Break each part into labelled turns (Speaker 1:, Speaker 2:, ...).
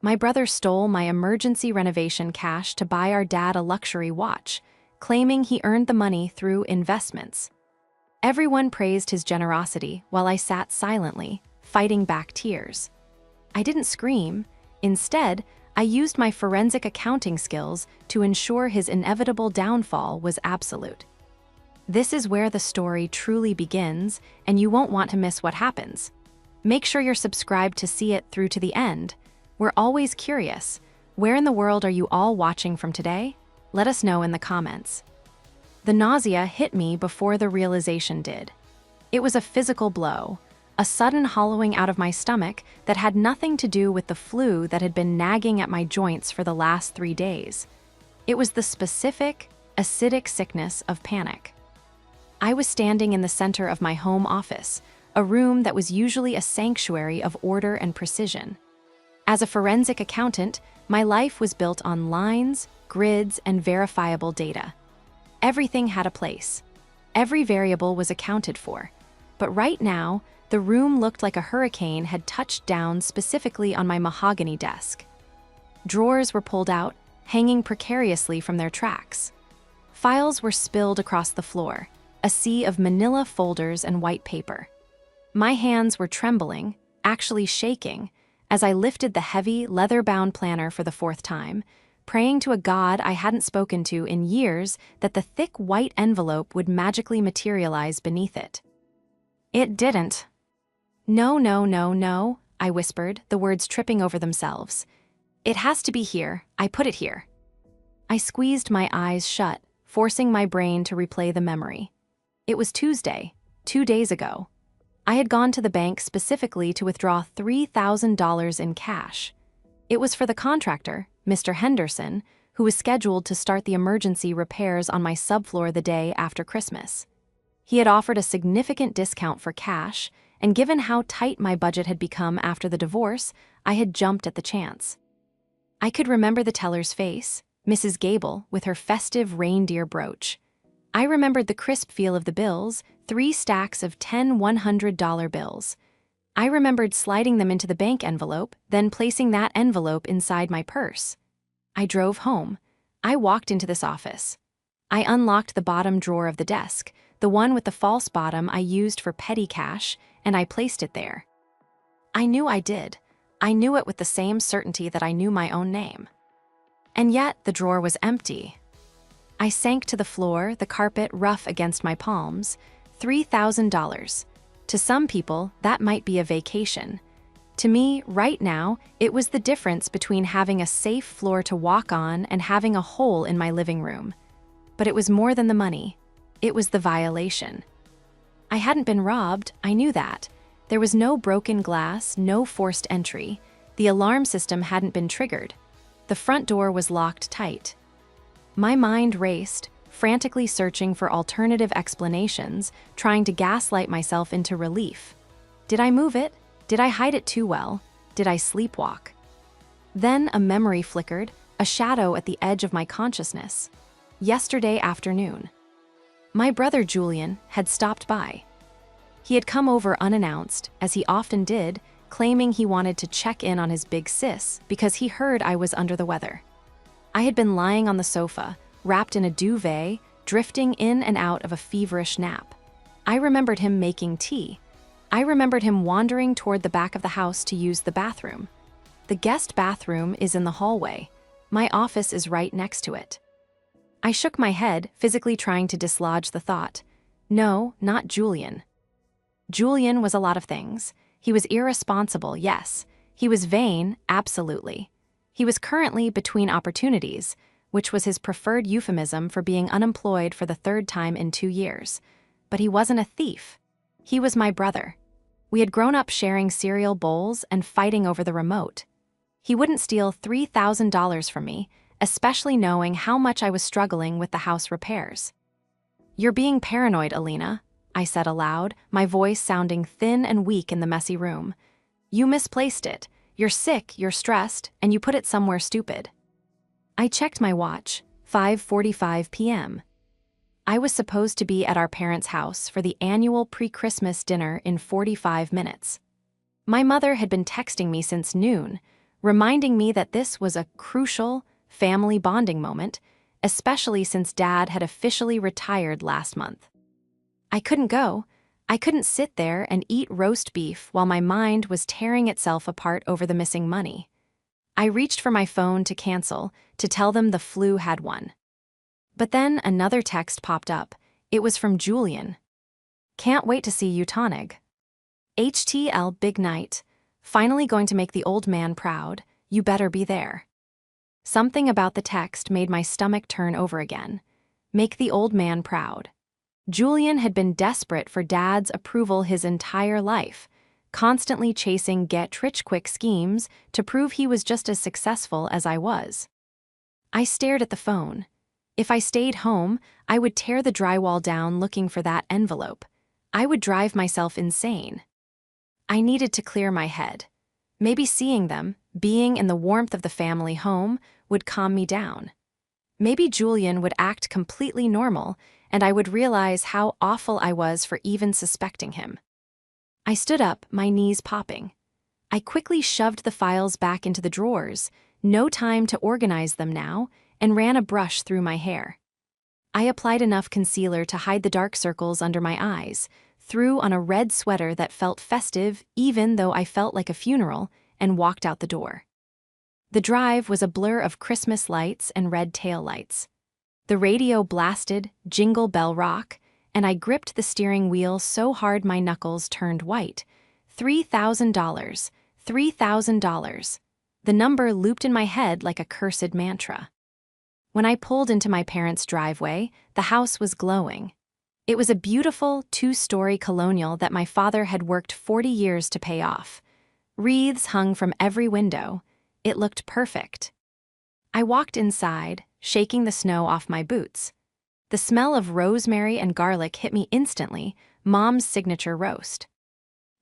Speaker 1: My brother stole my emergency renovation cash to buy our dad a luxury watch, claiming he earned the money through investments. Everyone praised his generosity while I sat silently, fighting back tears. I didn't scream. Instead, I used my forensic accounting skills to ensure his inevitable downfall was absolute. This is where the story truly begins, and you won't want to miss what happens. Make sure you're subscribed to see it through to the end. We're always curious. Where in the world are you all watching from today? Let us know in the comments. The nausea hit me before the realization did. It was a physical blow, a sudden hollowing out of my stomach that had nothing to do with the flu that had been nagging at my joints for the last 3 days. It was the specific, acidic sickness of panic. I was standing in the center of my home office, a room that was usually a sanctuary of order and precision. As a forensic accountant, my life was built on lines, grids, and verifiable data. Everything had a place. Every variable was accounted for. But right now, the room looked like a hurricane had touched down specifically on my mahogany desk. Drawers were pulled out, hanging precariously from their tracks. Files were spilled across the floor, a sea of manila folders and white paper. My hands were trembling, actually shaking, as I lifted the heavy, leather-bound planner for the 4th time, praying to a God I hadn't spoken to in years that the thick white envelope would magically materialize beneath it. It didn't. "No, no, no, no," I whispered, the words tripping over themselves. "It has to be here. I put it here." I squeezed my eyes shut, forcing my brain to replay the memory. It was Tuesday, 2 days ago. I had gone to the bank specifically to withdraw $3,000 in cash. It was for the contractor, Mr. Henderson, who was scheduled to start the emergency repairs on my subfloor the day after Christmas. He had offered a significant discount for cash, and given how tight my budget had become after the divorce, I had jumped at the chance. I could remember the teller's face, Mrs. Gable, with her festive reindeer brooch. I remembered the crisp feel of the bills, 3 stacks of 10 $100 bills. I remembered sliding them into the bank envelope, then placing that envelope inside my purse. I drove home. I walked into this office. I unlocked the bottom drawer of the desk, the one with the false bottom I used for petty cash, and I placed it there. I knew I did. I knew it with the same certainty that I knew my own name. And yet, the drawer was empty. I sank to the floor, the carpet rough against my palms. $3,000. To some people, that might be a vacation. To me, right now, it was the difference between having a safe floor to walk on and having a hole in my living room. But it was more than the money. It was the violation. I hadn't been robbed, I knew that. There was no broken glass, no forced entry. The alarm system hadn't been triggered. The front door was locked tight. My mind raced, frantically searching for alternative explanations, trying to gaslight myself into relief. Did I move it? Did I hide it too well? Did I sleepwalk? Then a memory flickered, a shadow at the edge of my consciousness. Yesterday afternoon. My brother Julian had stopped by. He had come over unannounced, as he often did, claiming he wanted to check in on his big sis because he heard I was under the weather. I had been lying on the sofa, wrapped in a duvet, drifting in and out of a feverish nap. I remembered him making tea. I remembered him wandering toward the back of the house to use the bathroom. The guest bathroom is in the hallway. My office is right next to it. I shook my head, physically trying to dislodge the thought. No, not Julian. Julian was a lot of things. He was irresponsible, yes. He was vain, absolutely. He was currently between opportunities, which was his preferred euphemism for being unemployed for the 3rd time in 2 years. But he wasn't a thief. He was my brother. We had grown up sharing cereal bowls and fighting over the remote. He wouldn't steal $3,000 from me, especially knowing how much I was struggling with the house repairs. "You're being paranoid, Alina," I said aloud, my voice sounding thin and weak in the messy room. "You misplaced it. You're sick, you're stressed, and you put it somewhere stupid." I checked my watch, 5:45 p.m. I was supposed to be at our parents' house for the annual pre-Christmas dinner in 45 minutes. My mother had been texting me since noon, reminding me that this was a crucial family bonding moment, especially since Dad had officially retired last month. I couldn't go. I couldn't sit there and eat roast beef while my mind was tearing itself apart over the missing money. I reached for my phone to cancel, to tell them the flu had won. But then another text popped up. It was from Julian. "Can't wait to see you, Tonic. HTL big night. Finally going to make the old man proud. You better be there." Something about the text made my stomach turn over again. Make the old man proud. Julian had been desperate for Dad's approval his entire life, constantly chasing get-rich-quick schemes to prove he was just as successful as I was. I stared at the phone. If I stayed home, I would tear the drywall down looking for that envelope. I would drive myself insane. I needed to clear my head. Maybe seeing them, being in the warmth of the family home, would calm me down. Maybe Julian would act completely normal, and I would realize how awful I was for even suspecting him. I stood up, my knees popping. I quickly shoved the files back into the drawers, no time to organize them now, and ran a brush through my hair. I applied enough concealer to hide the dark circles under my eyes, threw on a red sweater that felt festive even though I felt like a funeral, and walked out the door. The drive was a blur of Christmas lights and red taillights. The radio blasted Jingle Bell Rock, and I gripped the steering wheel so hard my knuckles turned white. $3,000. $3,000. The number looped in my head like a cursed mantra. When I pulled into my parents' driveway, the house was glowing. It was a beautiful two-story colonial that my father had worked 40 years to pay off. Wreaths hung from every window. It looked perfect. I walked inside, shaking the snow off my boots. The smell of rosemary and garlic hit me instantly, Mom's signature roast.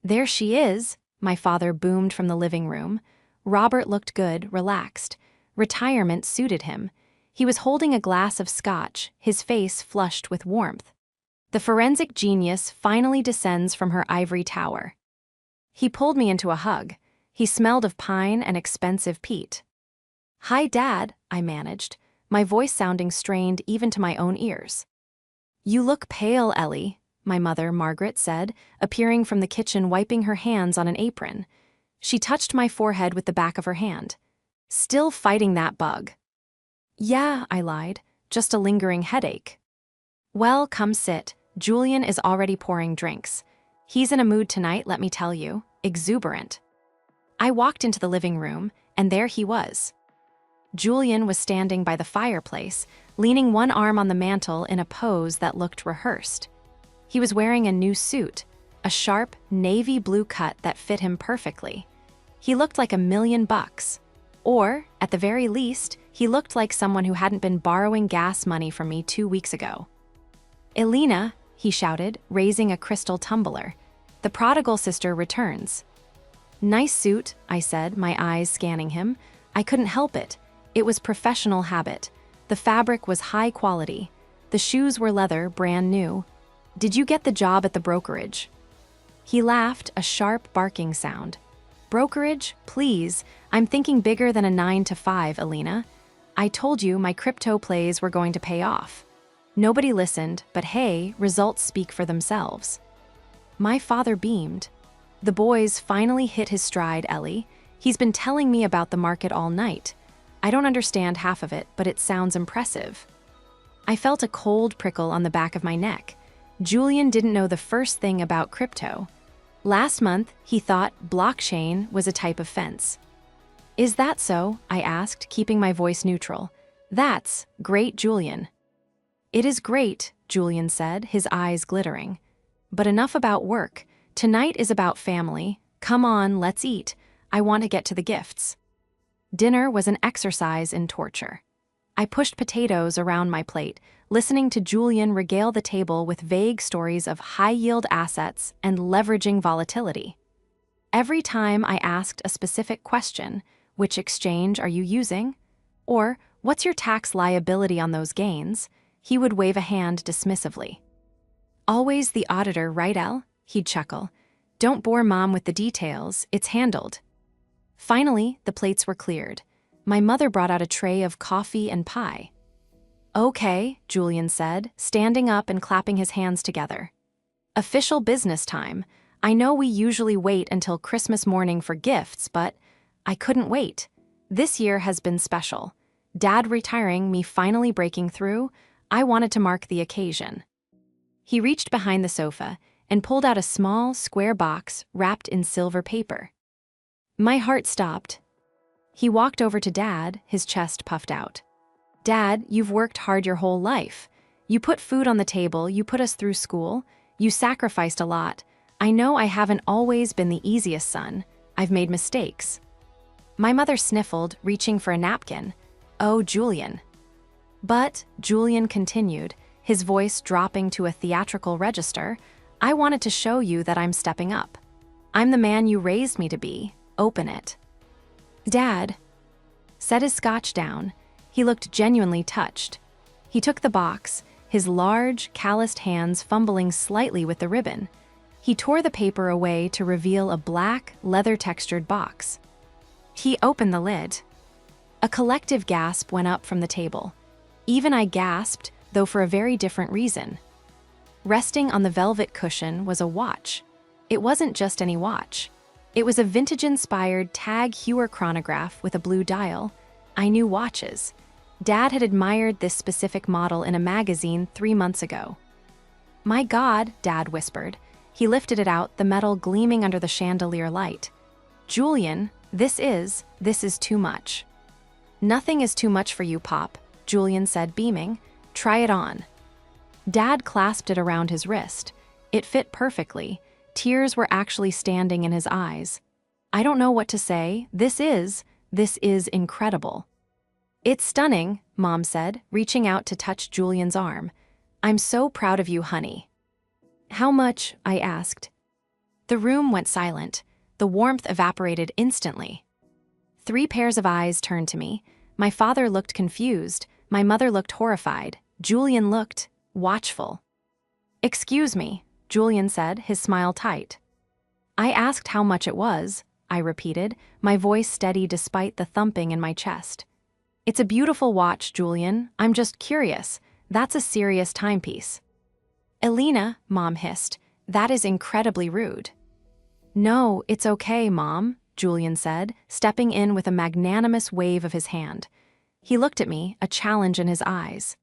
Speaker 1: "There she is," my father boomed from the living room. Robert looked good, relaxed. Retirement suited him. He was holding a glass of scotch, his face flushed with warmth. The forensic genius finally descends from her ivory tower. He pulled me into a hug. He smelled of pine and expensive peat. "Hi, Dad," I managed, my voice sounding strained even to my own ears. "You look pale, Ellie," my mother, Margaret, said, appearing from the kitchen wiping her hands on an apron. She touched my forehead with the back of her hand. "Still fighting that bug?" "Yeah," I lied, "just a lingering headache." "Well, come sit. Julian is already pouring drinks. He's in a mood tonight, let me tell you, exuberant." I walked into the living room, and there he was. Julian was standing by the fireplace, leaning one arm on the mantel in a pose that looked rehearsed. He was wearing a new suit, a sharp, navy blue cut that fit him perfectly. He looked like $1,000,000. Or, at the very least, he looked like someone who hadn't been borrowing gas money from me 2 weeks ago. "Elena," he shouted, raising a crystal tumbler. "The prodigal sister returns." "Nice suit," I said, my eyes scanning him. I couldn't help it. It was professional habit. The fabric was high quality. The shoes were leather, brand new. "Did you get the job at the brokerage?" He laughed, a sharp barking sound. "Brokerage? Please. I'm thinking bigger than a 9 to 5, Elena. I told you my crypto plays were going to pay off." Nobody listened, but hey, results speak for themselves. My father beamed. "The boy's finally hit his stride, Ellie. He's been telling me about the market all night. I don't understand half of it, but it sounds impressive." I felt a cold prickle on the back of my neck. Julian didn't know the first thing about crypto. Last month, he thought blockchain was a type of fence. "Is that so?" I asked, keeping my voice neutral. "That's great, Julian." "It is great," Julian said, his eyes glittering. "But enough about work. Tonight is about family. Come on, let's eat. I want to get to the gifts." Dinner was an exercise in torture. I pushed potatoes around my plate, listening to Julian regale the table with vague stories of high-yield assets and leveraging volatility. Every time I asked a specific question, "Which exchange are you using?" or "What's your tax liability on those gains?" he would wave a hand dismissively. "Always the auditor, right, El?" He'd chuckle. "Don't bore Mom with the details, it's handled." Finally, the plates were cleared. My mother brought out a tray of coffee and pie. "Okay," Julian said, standing up and clapping his hands together. "Official business time. I know we usually wait until Christmas morning for gifts, but I couldn't wait. This year has been special. Dad retiring, me finally breaking through. I wanted to mark the occasion." He reached behind the sofa and pulled out a small, square box wrapped in silver paper. My heart stopped. He walked over to Dad, his chest puffed out. "Dad, you've worked hard your whole life. You put food on the table, you put us through school, you sacrificed a lot. I know I haven't always been the easiest son. I've made mistakes." My mother sniffled, reaching for a napkin. "Oh, Julian." "But," Julian continued, his voice dropping to a theatrical register, "I wanted to show you that I'm stepping up. I'm the man you raised me to be. Open it." Dad set his scotch down. He looked genuinely touched. He took the box, his large, calloused hands fumbling slightly with the ribbon. He tore the paper away to reveal a black, leather-textured box. He opened the lid. A collective gasp went up from the table. Even I gasped, though for a very different reason. Resting on the velvet cushion was a watch. It wasn't just any watch. It was a vintage-inspired Tag Heuer chronograph with a blue dial. I knew watches. Dad had admired this specific model in a magazine 3 months ago. "My God," Dad whispered. He lifted it out, the metal gleaming under the chandelier light. "Julian, this is too much." "Nothing is too much for you, Pop," Julian said, beaming. "Try it on." Dad clasped it around his wrist. It fit perfectly. Tears were actually standing in his eyes. "I don't know what to say. This is incredible." "It's stunning," Mom said, reaching out to touch Julian's arm. "I'm so proud of you, honey." "How much?" I asked. The room went silent. The warmth evaporated instantly. 3 pairs of eyes turned to me. My father looked confused. My mother looked horrified. Julian looked watchful. "Excuse me," Julian said, his smile tight. "I asked how much it was," I repeated, my voice steady despite the thumping in my chest. "It's a beautiful watch, Julian. I'm just curious. That's a serious timepiece." "Elena," Mom hissed, "that is incredibly rude." "No, it's okay, Mom," Julian said, stepping in with a magnanimous wave of his hand. He looked at me, a challenge in his eyes.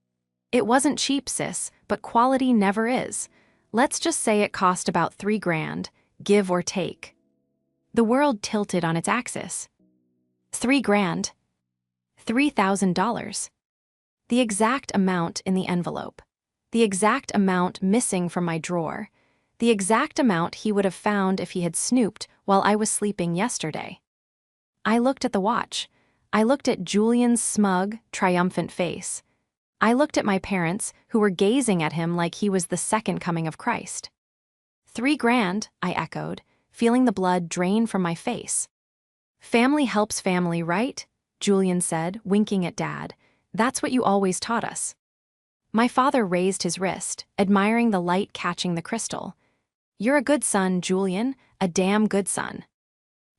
Speaker 1: "It wasn't cheap, sis, but quality never is. Let's just say it cost about $3,000, give or take." The world tilted on its axis. $3,000. $3,000. The exact amount in the envelope. The exact amount missing from my drawer. The exact amount he would have found if he had snooped while I was sleeping yesterday. I looked at the watch. I looked at Julian's smug, triumphant face. I looked at my parents, who were gazing at him like he was the second coming of Christ. $3,000, I echoed, feeling the blood drain from my face. "Family helps family, right?" Julian said, winking at Dad. "That's what you always taught us." My father raised his wrist, admiring the light catching the crystal. "You're a good son, Julian, a damn good son."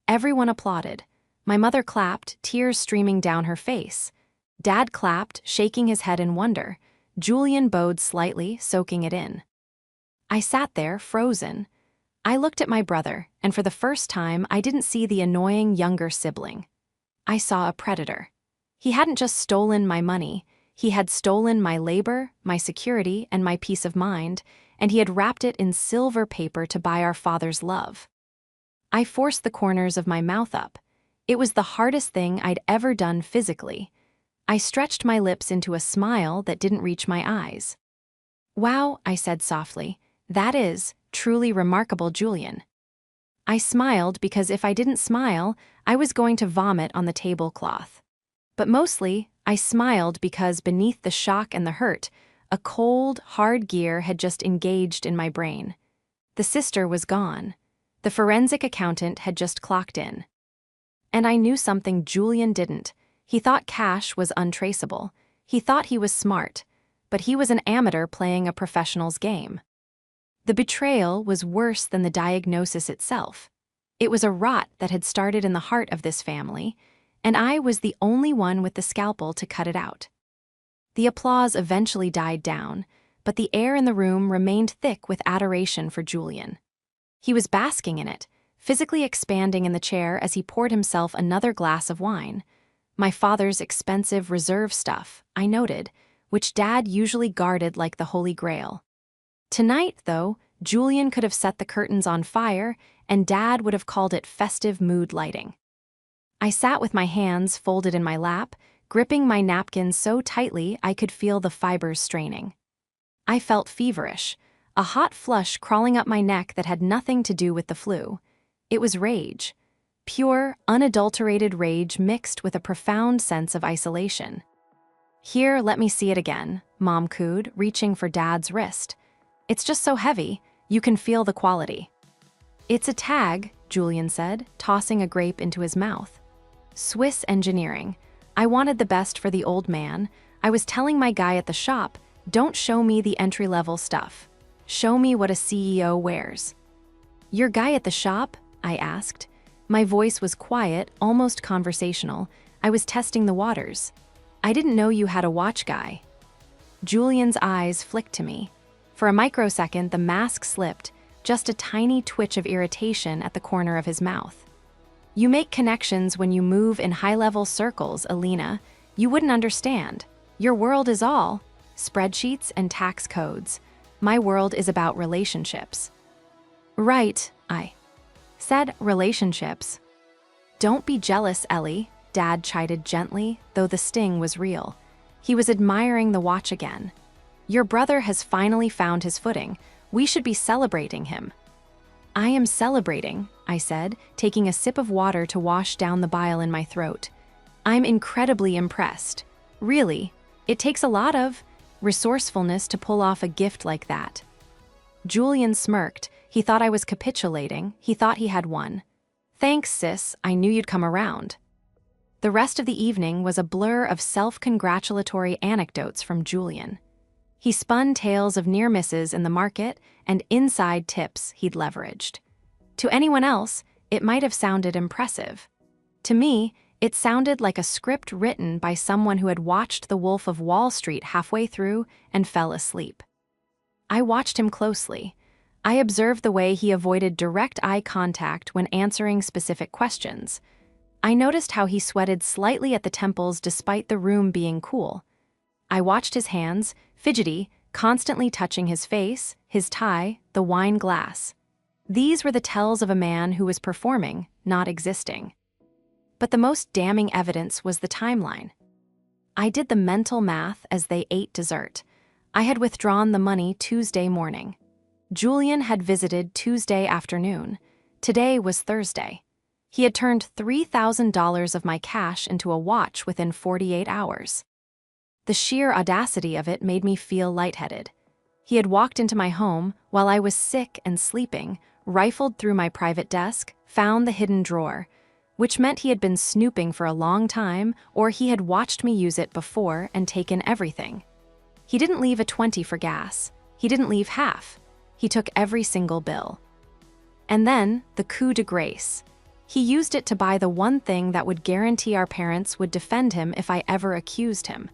Speaker 1: Everyone applauded. My mother clapped, tears streaming down her face. Dad clapped, shaking his head in wonder. Julian bowed slightly, soaking it in. I sat there, frozen. I looked at my brother, and for the first time, I didn't see the annoying younger sibling. I saw a predator. He hadn't just stolen my money. He had stolen my labor, my security, and my peace of mind, and he had wrapped it in silver paper to buy our father's love. I forced the corners of my mouth up. It was the hardest thing I'd ever done physically. I stretched my lips into a smile that didn't reach my eyes. "Wow," I said softly, "that is truly remarkable, Julian." I smiled because if I didn't smile, I was going to vomit on the tablecloth. But mostly, I smiled because beneath the shock and the hurt, a cold, hard gear had just engaged in my brain. The sister was gone. The forensic accountant had just clocked in. And I knew something Julian didn't. He thought cash was untraceable. He thought he was smart, but he was an amateur playing a professional's game. The betrayal was worse than the diagnosis itself. It was a rot that had started in the heart of this family, and I was the only one with the scalpel to cut it out. The applause eventually died down, but the air in the room remained thick with adoration for Julian. He was basking in it, physically expanding in the chair as he poured himself another glass of wine. My father's expensive reserve stuff, I noted, which Dad usually guarded like the Holy Grail. Tonight, though, Julian could have set the curtains on fire, and Dad would have called it festive mood lighting. I sat with my hands folded in my lap, gripping my napkin so tightly I could feel the fibers straining. I felt feverish, a hot flush crawling up my neck that had nothing to do with the flu. It was rage. Pure, unadulterated rage mixed with a profound sense of isolation. "Here, let me see it again," Mom cooed, reaching for Dad's wrist. "It's just so heavy, you can feel the quality." "It's a tag," Julian said, tossing a grape into his mouth. "Swiss engineering. I wanted the best for the old man. I was telling my guy at the shop, don't show me the entry-level stuff. Show me what a CEO wears." "Your guy at the shop?" I asked. My voice was quiet, almost conversational. I was testing the waters. "I didn't know you had a watch guy." Julian's eyes flicked to me. For a microsecond, the mask slipped, just a tiny twitch of irritation at the corner of his mouth. "You make connections when you move in high-level circles, Alina. You wouldn't understand. Your world is all spreadsheets and tax codes. My world is about relationships." "Right," I said, "relationships." "Don't be jealous, Ellie," Dad chided gently, though the sting was real. He was admiring the watch again. "Your brother has finally found his footing. We should be celebrating him." "I am celebrating," I said, taking a sip of water to wash down the bile in my throat. "I'm incredibly impressed. Really, it takes a lot of resourcefulness to pull off a gift like that." Julian smirked. He thought I was capitulating. He thought he had won. "Thanks, sis. I knew you'd come around." The rest of the evening was a blur of self-congratulatory anecdotes from Julian. He spun tales of near misses in the market and inside tips he'd leveraged. To anyone else, it might have sounded impressive. To me, it sounded like a script written by someone who had watched The Wolf of Wall Street halfway through and fell asleep. I watched him closely. I observed the way he avoided direct eye contact when answering specific questions. I noticed how he sweated slightly at the temples despite the room being cool. I watched his hands, fidgety, constantly touching his face, his tie, the wine glass. These were the tells of a man who was performing, not existing. But the most damning evidence was the timeline. I did the mental math as they ate dessert. I had withdrawn the money Tuesday morning. Julian had visited Tuesday afternoon. Today was Thursday. He had turned $3,000 of my cash into a watch within 48 hours. The sheer audacity of it made me feel lightheaded. He had walked into my home while I was sick and sleeping, rifled through my private desk, found the hidden drawer, which meant he had been snooping for a long time, or he had watched me use it before and taken everything. He didn't leave a 20 for gas. He didn't leave half. He took every single bill. And then, the coup de grace. He used it to buy the one thing that would guarantee our parents would defend him if I ever accused him.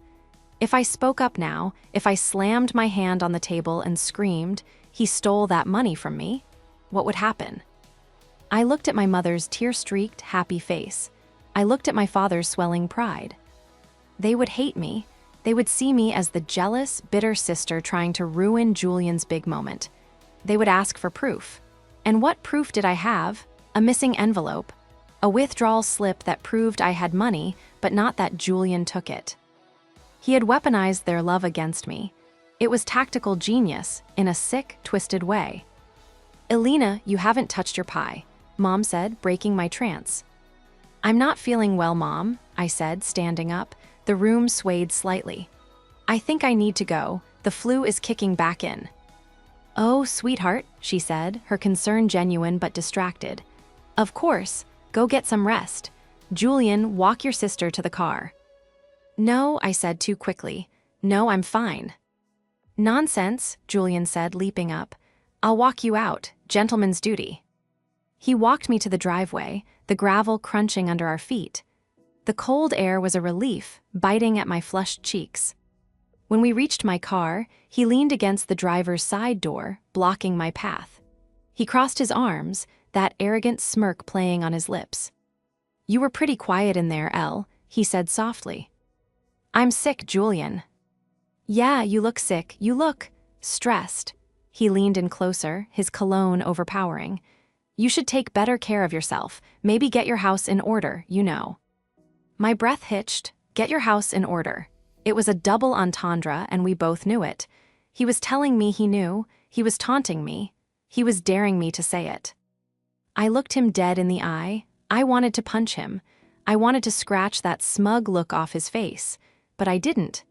Speaker 1: If I spoke up now, if I slammed my hand on the table and screamed, "He stole that money from me," what would happen? I looked at my mother's tear-streaked, happy face. I looked at my father's swelling pride. They would hate me. They would see me as the jealous, bitter sister trying to ruin Julian's big moment. They would ask for proof. And what proof did I have? A missing envelope. A withdrawal slip that proved I had money, but not that Julian took it. He had weaponized their love against me. It was tactical genius, in a sick, twisted way. "Alina, you haven't touched your pie," Mom said, breaking my trance. "I'm not feeling well, Mom," I said, standing up. The room swayed slightly. "I think I need to go. The flu is kicking back in." "Oh, sweetheart," she said, her concern genuine but distracted. "Of course, go get some rest. Julian, walk your sister to the car." "No," I said too quickly. "No, I'm fine." "Nonsense," Julian said, leaping up. "I'll walk you out, gentleman's duty." He walked me to the driveway, the gravel crunching under our feet. The cold air was a relief, biting at my flushed cheeks. When we reached my car, he leaned against the driver's side door, blocking my path. He crossed his arms, that arrogant smirk playing on his lips. "You were pretty quiet in there, Elle," he said softly. "I'm sick, Julian." "Yeah, you look sick. You look stressed." He leaned in closer, his cologne overpowering. "You should take better care of yourself. Maybe get your house in order, you know." My breath hitched. Get your house in order. It was a double entendre, and we both knew it. He was telling me he knew. He was taunting me. He was daring me to say it. I looked him dead in the eye. I wanted to punch him. I wanted to scratch that smug look off his face, but I didn't.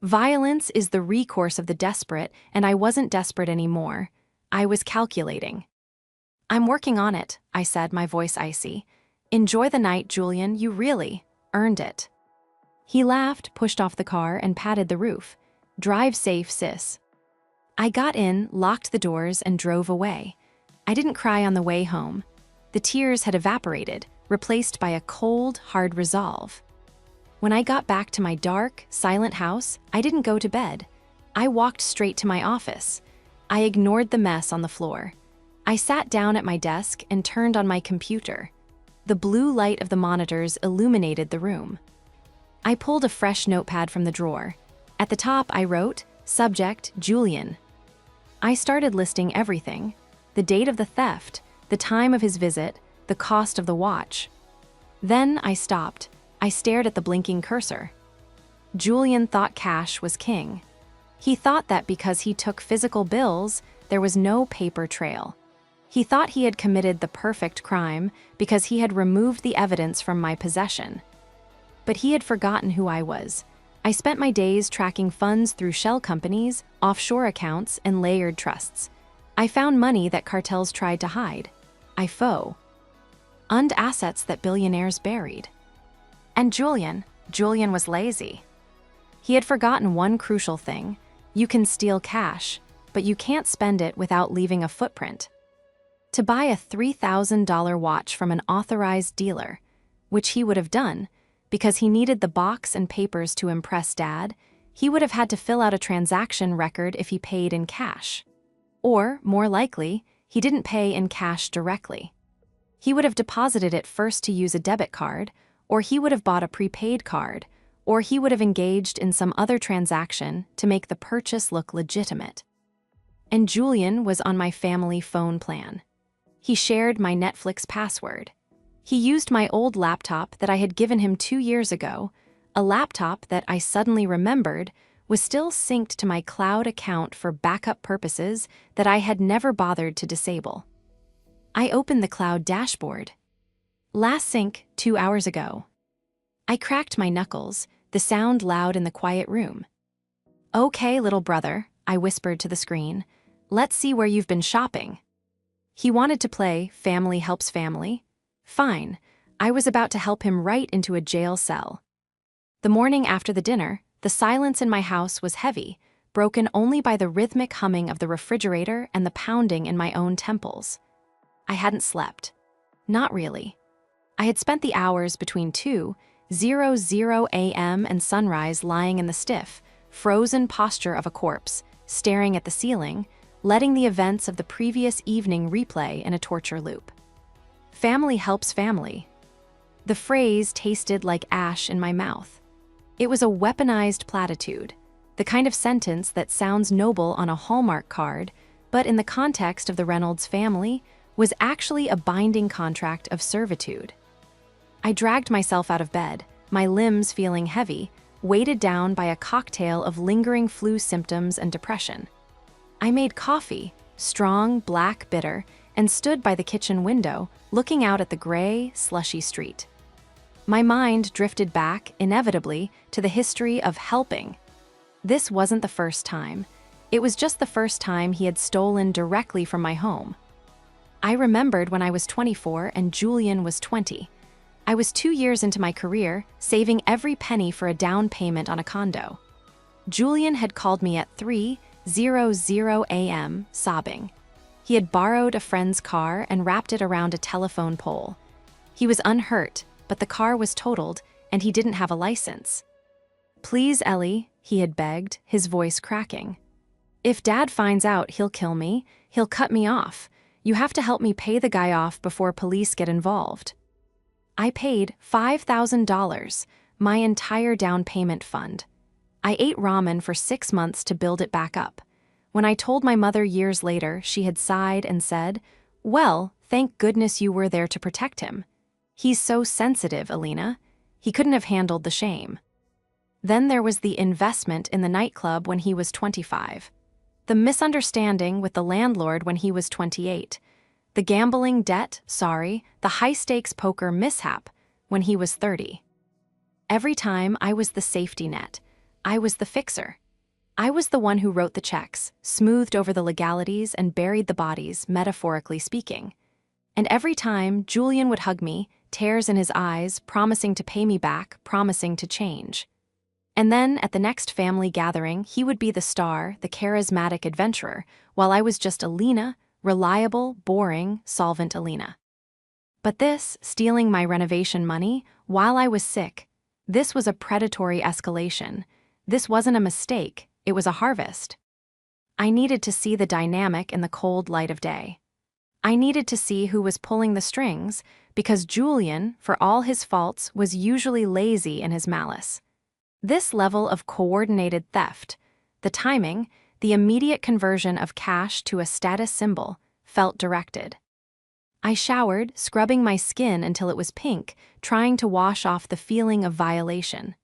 Speaker 1: Violence is the recourse of the desperate, and I wasn't desperate anymore. I was calculating. "I'm working on it," I said, my voice icy. "Enjoy the night, Julian. You really earned it." He laughed, pushed off the car, and patted the roof. "Drive safe, sis." I got in, locked the doors, and drove away. I didn't cry on the way home. The tears had evaporated, replaced by a cold, hard resolve. When I got back to my dark, silent house, I didn't go to bed. I walked straight to my office. I ignored the mess on the floor. I sat down at my desk and turned on my computer. The blue light of the monitors illuminated the room. I pulled a fresh notepad from the drawer. At the top, I wrote, "Subject, Julian." I started listing everything: the date of the theft, the time of his visit, the cost of the watch. Then I stopped. I stared at the blinking cursor. Julian thought cash was king. He thought that because he took physical bills, there was no paper trail. He thought he had committed the perfect crime because he had removed the evidence from my possession. But he had forgotten who I was. I spent my days tracking funds through shell companies, offshore accounts, and layered trusts. I found money that cartels tried to hide. I owned assets that billionaires buried. And Julian was lazy. He had forgotten one crucial thing: you can steal cash, but you can't spend it without leaving a footprint. To buy a $3,000 watch from an authorized dealer, which he would have done, because he needed the box and papers to impress Dad, he would have had to fill out a transaction record if he paid in cash. Or, more likely, he didn't pay in cash directly. He would have deposited it first to use a debit card, or he would have bought a prepaid card, or he would have engaged in some other transaction to make the purchase look legitimate. And Julian was on my family phone plan. He shared my Netflix password. He used my old laptop that I had given him 2 years ago, a laptop that I suddenly remembered was still synced to my cloud account for backup purposes that I had never bothered to disable. I opened the cloud dashboard. Last sync 2 hours ago. I cracked my knuckles, the sound loud in the quiet room. "Okay, little brother," I whispered to the screen. "Let's see where you've been shopping." He wanted to play Family Helps Family. Fine, I was about to help him right into a jail cell. The morning after the dinner, the silence in my house was heavy, broken only by the rhythmic humming of the refrigerator and the pounding in my own temples. I hadn't slept. Not really. I had spent the hours between 2:00 a.m. and sunrise lying in the stiff, frozen posture of a corpse, staring at the ceiling, letting the events of the previous evening replay in a torture loop. Family helps family. The phrase tasted like ash in my mouth. It was a weaponized platitude, the kind of sentence that sounds noble on a Hallmark card, but in the context of the Reynolds family, was actually a binding contract of servitude. I dragged myself out of bed, my limbs feeling heavy, weighted down by a cocktail of lingering flu symptoms and depression. I made coffee, strong, black, bitter, and stood by the kitchen window, looking out at the gray, slushy street. My mind drifted back, inevitably, to the history of helping. This wasn't the first time. It was just the first time he had stolen directly from my home. I remembered when I was 24 and Julian was 20. I was 2 years into my career, saving every penny for a down payment on a condo. Julian had called me at 3:00 a.m., sobbing. He had borrowed a friend's car and wrapped it around a telephone pole. He was unhurt, but the car was totaled, and he didn't have a license. "Please, Ellie," he had begged, his voice cracking. "If Dad finds out, he'll kill me. He'll cut me off. You have to help me pay the guy off before police get involved." I paid $5,000, my entire down payment fund. I ate ramen for 6 months to build it back up. When I told my mother years later, she had sighed and said, "Well, thank goodness you were there to protect him. He's so sensitive, Alina. He couldn't have handled the shame." Then there was the investment in the nightclub when he was 25. The misunderstanding with the landlord when he was 28. The gambling debt, the high-stakes poker mishap when he was 30. Every time I was the safety net. I was the fixer. I was the one who wrote the checks, smoothed over the legalities, and buried the bodies, metaphorically speaking. And every time, Julian would hug me, tears in his eyes, promising to pay me back, promising to change. And then, at the next family gathering, he would be the star, the charismatic adventurer, while I was just Alina, reliable, boring, solvent Alina. But this, stealing my renovation money, while I was sick, this was a predatory escalation. This wasn't a mistake, it was a harvest. I needed to see the dynamic in the cold light of day. I needed to see who was pulling the strings, because Julian, for all his faults, was usually lazy in his malice. This level of coordinated theft, the timing, the immediate conversion of cash to a status symbol, felt directed. I showered, scrubbing my skin until it was pink, trying to wash off the feeling of violation.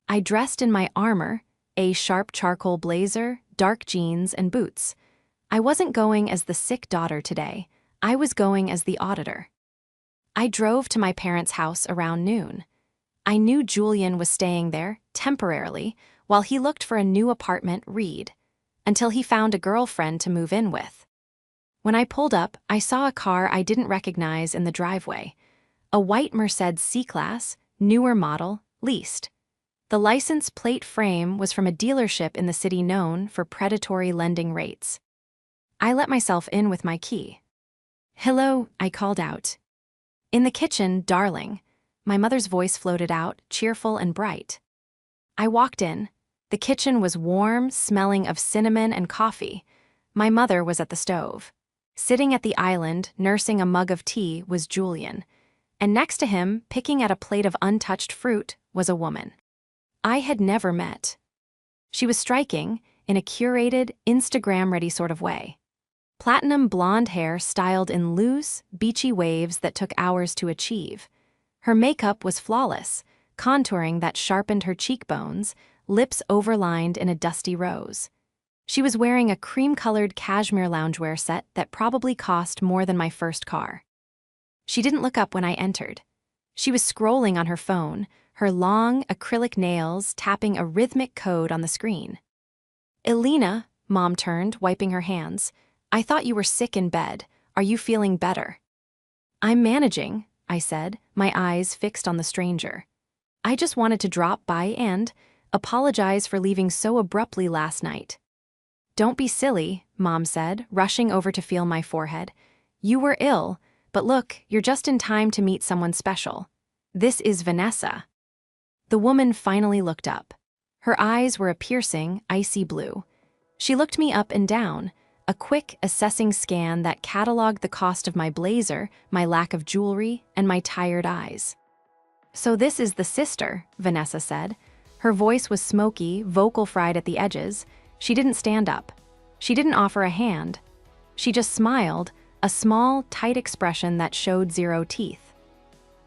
Speaker 1: I dressed in my armor, a sharp charcoal blazer, dark jeans, and boots. I wasn't going as the sick daughter today. I was going as the auditor. I drove to my parents' house around noon. I knew Julian was staying there, temporarily, while he looked for a new apartment, until he found a girlfriend to move in with. When I pulled up, I saw a car I didn't recognize in the driveway. A white Mercedes C-Class, newer model, leased. The license plate frame was from a dealership in the city known for predatory lending rates. I let myself in with my key. "Hello," I called out. "In the kitchen, darling." My mother's voice floated out, cheerful and bright. I walked in. The kitchen was warm, smelling of cinnamon and coffee. My mother was at the stove. Sitting at the island, nursing a mug of tea, was Julian. And next to him, picking at a plate of untouched fruit, was a woman I had never met. She was striking, in a curated, Instagram-ready sort of way. Platinum blonde hair styled in loose, beachy waves that took hours to achieve. Her makeup was flawless, contouring that sharpened her cheekbones, lips overlined in a dusty rose. She was wearing a cream-colored cashmere loungewear set that probably cost more than my first car. She didn't look up when I entered. She was scrolling on her phone, her long, acrylic nails tapping a rhythmic code on the screen. "Alina," Mom turned, wiping her hands. "I thought you were sick in bed. Are you feeling better?" "I'm managing," I said, my eyes fixed on the stranger. "I just wanted to drop by and apologize for leaving so abruptly last night." "Don't be silly," Mom said, rushing over to feel my forehead. "You were ill, but look, you're just in time to meet someone special. This is Vanessa." The woman finally looked up. Her eyes were a piercing, icy blue. She looked me up and down, a quick, assessing scan that cataloged the cost of my blazer, my lack of jewelry, and my tired eyes. "So this is the sister," Vanessa said. Her voice was smoky, vocal fried at the edges. She didn't stand up. She didn't offer a hand. She just smiled, a small, tight expression that showed zero teeth.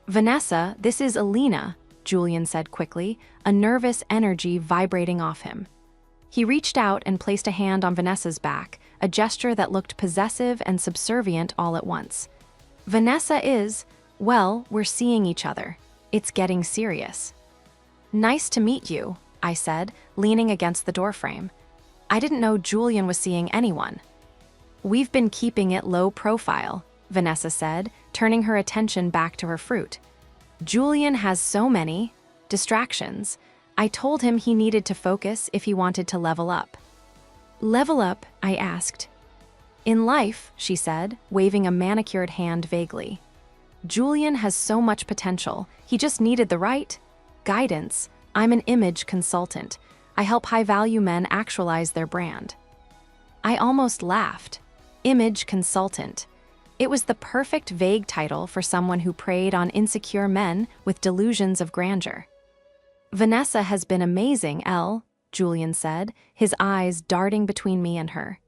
Speaker 1: "Vanessa, this is Alina," Julian said quickly, a nervous energy vibrating off him. He reached out and placed a hand on Vanessa's back, a gesture that looked possessive and subservient all at once. "Vanessa is, well, we're seeing each other. It's getting serious." "Nice to meet you," I said, leaning against the doorframe. I didn't know Julian was seeing anyone. "We've been keeping it low profile," Vanessa said, turning her attention back to her fruit. "Julian has so many distractions. I told him he needed to focus if he wanted to level up." "Level up?" I asked. In life, she said, waving a manicured hand vaguely. Julian has so much potential. He just needed the right guidance. I'm an image consultant. I help high-value men actualize their brand. I almost laughed. Image consultant. It was the perfect vague title for someone who preyed on insecure men with delusions of grandeur. Vanessa has been amazing, Elle, Julian said, his eyes darting between me and her.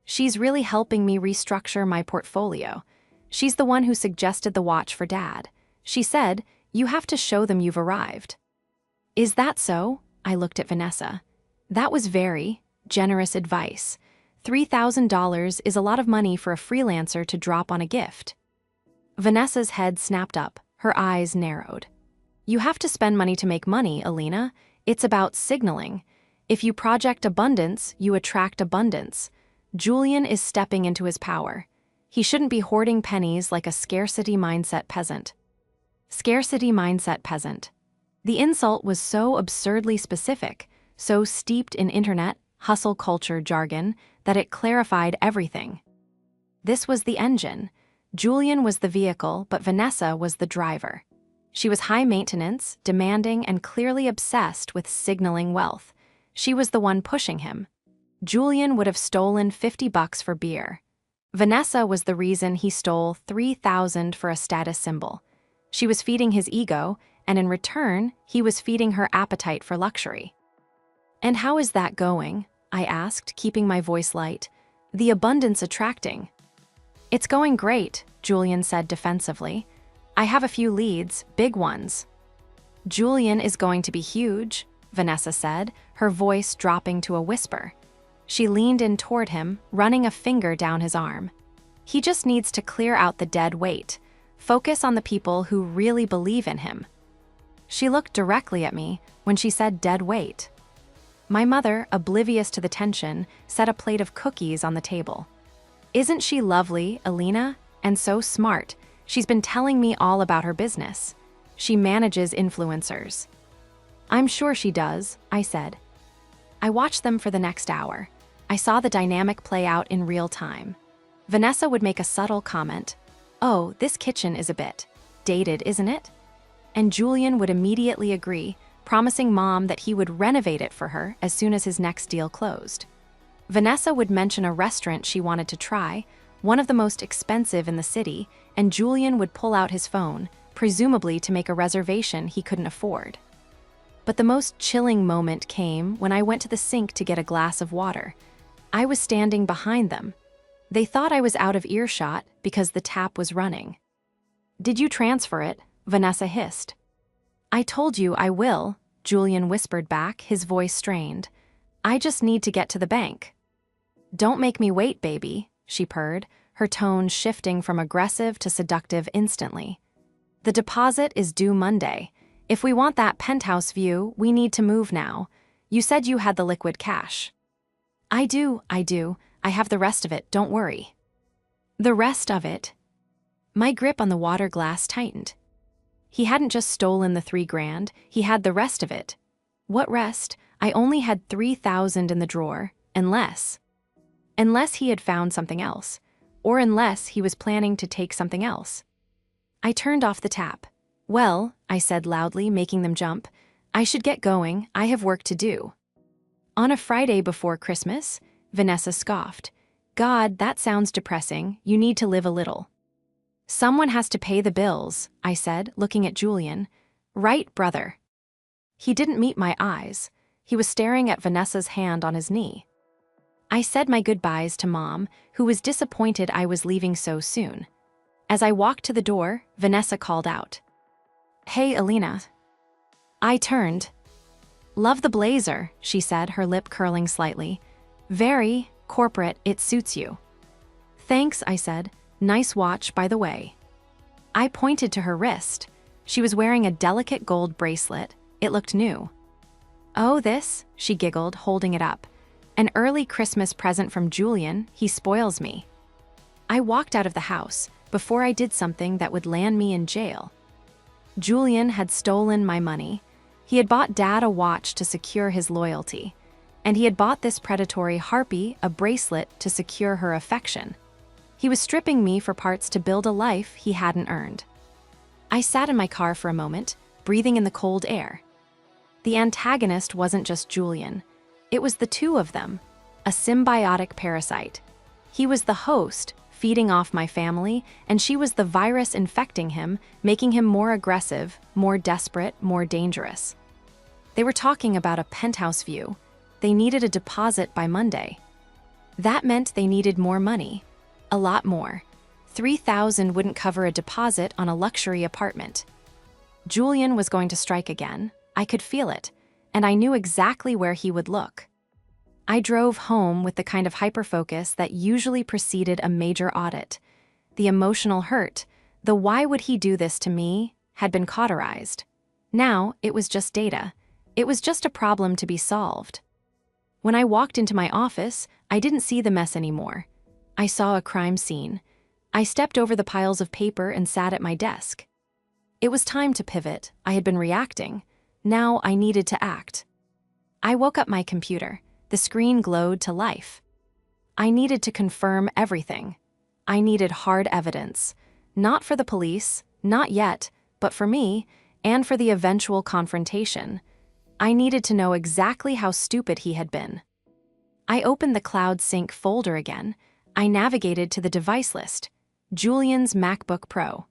Speaker 1: She's really helping me restructure my portfolio. She's the one who suggested the watch for Dad. She said, "You have to show them you've arrived." Is that so? I looked at Vanessa. That was very generous advice. $3,000 is a lot of money for a freelancer to drop on a gift. Vanessa's head snapped up, her eyes narrowed. You have to spend money to make money, Alina. It's about signaling. If you project abundance, you attract abundance. Julian is stepping into his power. He shouldn't be hoarding pennies like a scarcity mindset peasant. Scarcity mindset peasant. The insult was so absurdly specific, so steeped in internet, hustle culture jargon, that it clarified everything. This was the engine. Julian was the vehicle, but Vanessa was the driver. She was high maintenance, demanding, and clearly obsessed with signaling wealth. She was the one pushing him. Julian would have stolen $50 for beer. Vanessa was the reason he stole $3,000 for a status symbol. She was feeding his ego, and in return, he was feeding her appetite for luxury. And how is that going? I asked, keeping my voice light. The abundance attracting. It's going great, Julian said defensively. I have a few leads, big ones. Julian is going to be huge, Vanessa said, her voice dropping to a whisper. She leaned in toward him, running a finger down his arm. He just needs to clear out the dead weight. Focus on the people who really believe in him. She looked directly at me when she said dead weight. My mother, oblivious to the tension, set a plate of cookies on the table. Isn't she lovely, Alina? And so smart. She's been telling me all about her business. She manages influencers. I'm sure she does, I said. I watched them for the next hour. I saw the dynamic play out in real time. Vanessa would make a subtle comment. Oh, this kitchen is a bit dated, isn't it? And Julian would immediately agree, promising Mom that he would renovate it for her as soon as his next deal closed. Vanessa would mention a restaurant she wanted to try, one of the most expensive in the city, and Julian would pull out his phone, presumably to make a reservation he couldn't afford. But the most chilling moment came when I went to the sink to get a glass of water. I was standing behind them. They thought I was out of earshot because the tap was running. Did you transfer it? Vanessa hissed. I told you I will, Julian whispered back, his voice strained. I just need to get to the bank. Don't make me wait, baby, she purred, her tone shifting from aggressive to seductive instantly. The deposit is due Monday. If we want that penthouse view, we need to move now. You said you had the liquid cash. I do. I have the rest of it, don't worry. The rest of it? My grip on the water glass tightened. He hadn't just stolen the $3,000, he had the rest of it. What rest? I only had $3,000 in the drawer, unless he had found something else, or unless he was planning to take something else. I turned off the tap. Well, I said loudly, making them jump, I should get going, I have work to do. On a Friday before Christmas? Vanessa scoffed. God, that sounds depressing, you need to live a little. Someone has to pay the bills, I said, looking at Julian. Right, brother. He didn't meet my eyes. He was staring at Vanessa's hand on his knee. I said my goodbyes to Mom, who was disappointed I was leaving so soon. As I walked to the door, Vanessa called out. Hey, Alina. I turned. Love the blazer, she said, her lip curling slightly. Very corporate, it suits you. Thanks, I said. Nice watch, by the way. I pointed to her wrist. She was wearing a delicate gold bracelet. It looked new. Oh, this, she giggled, holding it up. An early Christmas present from Julian, he spoils me. I walked out of the house before I did something that would land me in jail. Julian had stolen my money. He had bought Dad a watch to secure his loyalty. And he had bought this predatory harpy a bracelet to secure her affection. He was stripping me for parts to build a life he hadn't earned. I sat in my car for a moment, breathing in the cold air. The antagonist wasn't just Julian. It was the two of them, a symbiotic parasite. He was the host, feeding off my family, and she was the virus infecting him, making him more aggressive, more desperate, more dangerous. They were talking about a penthouse view. They needed a deposit by Monday. That meant they needed more money. A lot more. $3,000 wouldn't cover a deposit on a luxury apartment. Julian was going to strike again. I could feel it, and I knew exactly where he would look. I drove home with the kind of hyperfocus that usually preceded a major audit. The emotional hurt, the "why would he do this to me?" had been cauterized. Now, it was just data. It was just a problem to be solved. When I walked into my office, I didn't see the mess anymore. I saw a crime scene. I stepped over the piles of paper and sat at my desk. It was time to pivot. I had been reacting. Now I needed to act. I woke up my computer. The screen glowed to life. I needed to confirm everything. I needed hard evidence. Not for the police, not yet, but for me, and for the eventual confrontation. I needed to know exactly how stupid he had been. I opened the Cloud Sync folder again. I navigated to the device list, Julian's MacBook Pro.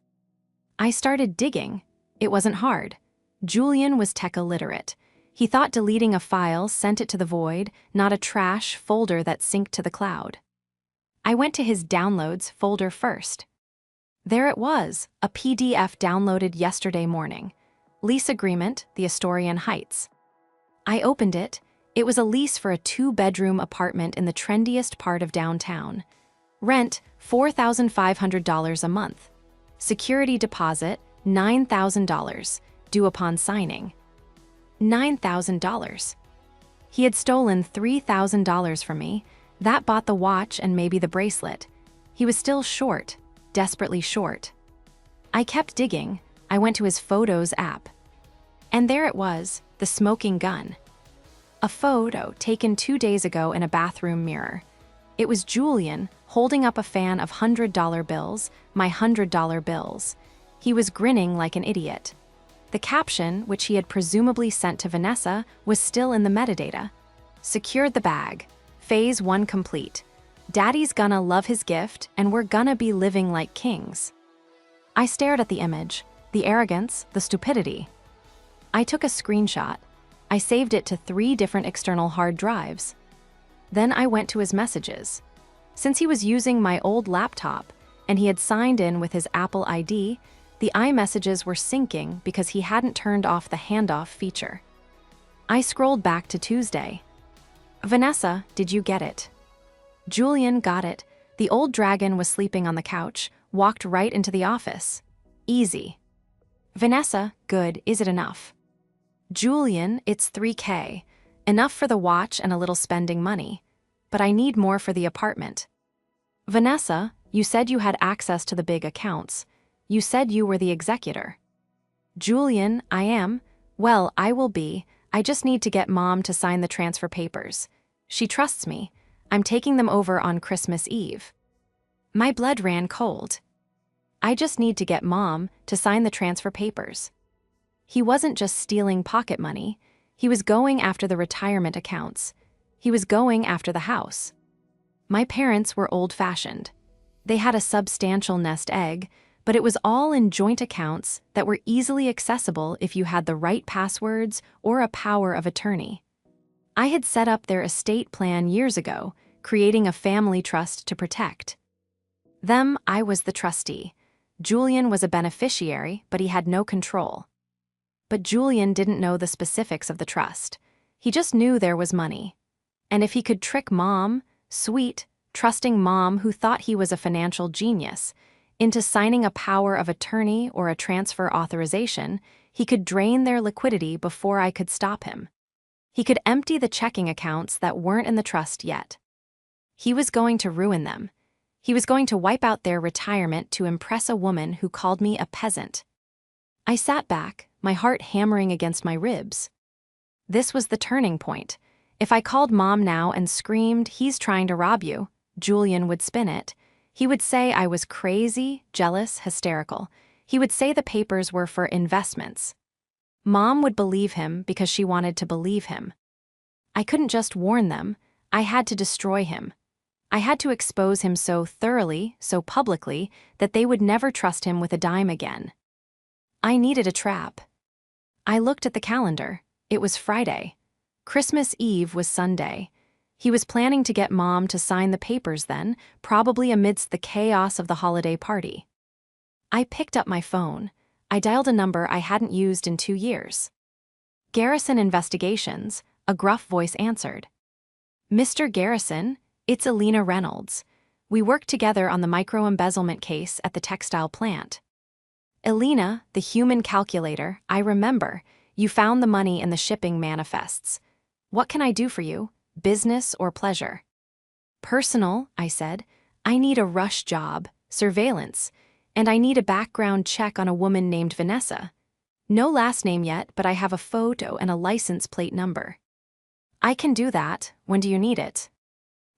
Speaker 1: I started digging. It wasn't hard. Julian was tech illiterate. He thought deleting a file sent it to the void, not a trash folder that synced to the cloud. I went to his downloads folder first. There it was, a PDF downloaded yesterday morning. Lease agreement, the Astoria Heights. I opened it. It was a lease for a 2-bedroom apartment in the trendiest part of downtown. Rent, $4,500 a month. Security deposit, $9,000, due upon signing. $9,000. He had stolen $3,000 from me. That bought the watch and maybe the bracelet. He was still short, desperately short. I kept digging. I went to his Photos app. And there it was, the smoking gun. A photo taken 2 days ago in a bathroom mirror. It was Julian holding up a fan of $100 bills, my $100 bills. He was grinning like an idiot. The caption, which he had presumably sent to Vanessa, was still in the metadata. Secured the bag. Phase 1 complete. Daddy's gonna love his gift, and we're gonna be living like kings. I stared at the image, the arrogance, the stupidity. I took a screenshot. I saved it to 3 different external hard drives. Then I went to his messages. Since he was using my old laptop, and he had signed in with his Apple ID, the iMessages were syncing because he hadn't turned off the handoff feature. I scrolled back to Tuesday. Vanessa, did you get it? Julian got it. The old dragon was sleeping on the couch, walked right into the office. Easy. Vanessa, good, is it enough? Julian, it's $3K. Enough for the watch and a little spending money. But I need more for the apartment. Vanessa, you said you had access to the big accounts. You said you were the executor. Julian, I am. Well, I will be. I just need to get Mom to sign the transfer papers. She trusts me. I'm taking them over on Christmas Eve. My blood ran cold. I just need to get Mom to sign the transfer papers. He wasn't just stealing pocket money. He was going after the retirement accounts. He was going after the house. My parents were old-fashioned. They had a substantial nest egg, but it was all in joint accounts that were easily accessible if you had the right passwords or a power of attorney. I had set up their estate plan years ago, creating a family trust to protect. Them, I was the trustee. Julian was a beneficiary, but he had no control. But Julian didn't know the specifics of the trust. He just knew there was money. And if he could trick Mom, sweet, trusting Mom who thought he was a financial genius, into signing a power of attorney or a transfer authorization, he could drain their liquidity before I could stop him. He could empty the checking accounts that weren't in the trust yet. He was going to ruin them. He was going to wipe out their retirement to impress a woman who called me a peasant. I sat back, my heart hammering against my ribs. This was the turning point. If I called Mom now and screamed, "He's trying to rob you," Julian would spin it. He would say I was crazy, jealous, hysterical. He would say the papers were for investments. Mom would believe him because she wanted to believe him. I couldn't just warn them, I had to destroy him. I had to expose him so thoroughly, so publicly, that they would never trust him with a dime again. I needed a trap. I looked at the calendar. It was Friday. Christmas Eve was Sunday. He was planning to get Mom to sign the papers then, probably amidst the chaos of the holiday party. I picked up my phone. I dialed a number I hadn't used in 2 years. Garrison Investigations, a gruff voice answered. Mr. Garrison, it's Alina Reynolds. We worked together on the micro-embezzlement case at the textile plant. Alina, the human calculator, I remember. You found the money in the shipping manifests. What can I do for you? Business or pleasure? Personal, I said. I need a rush job, surveillance, and I need a background check on a woman named Vanessa. No last name yet, but I have a photo and a license plate number. I can do that. When do you need it?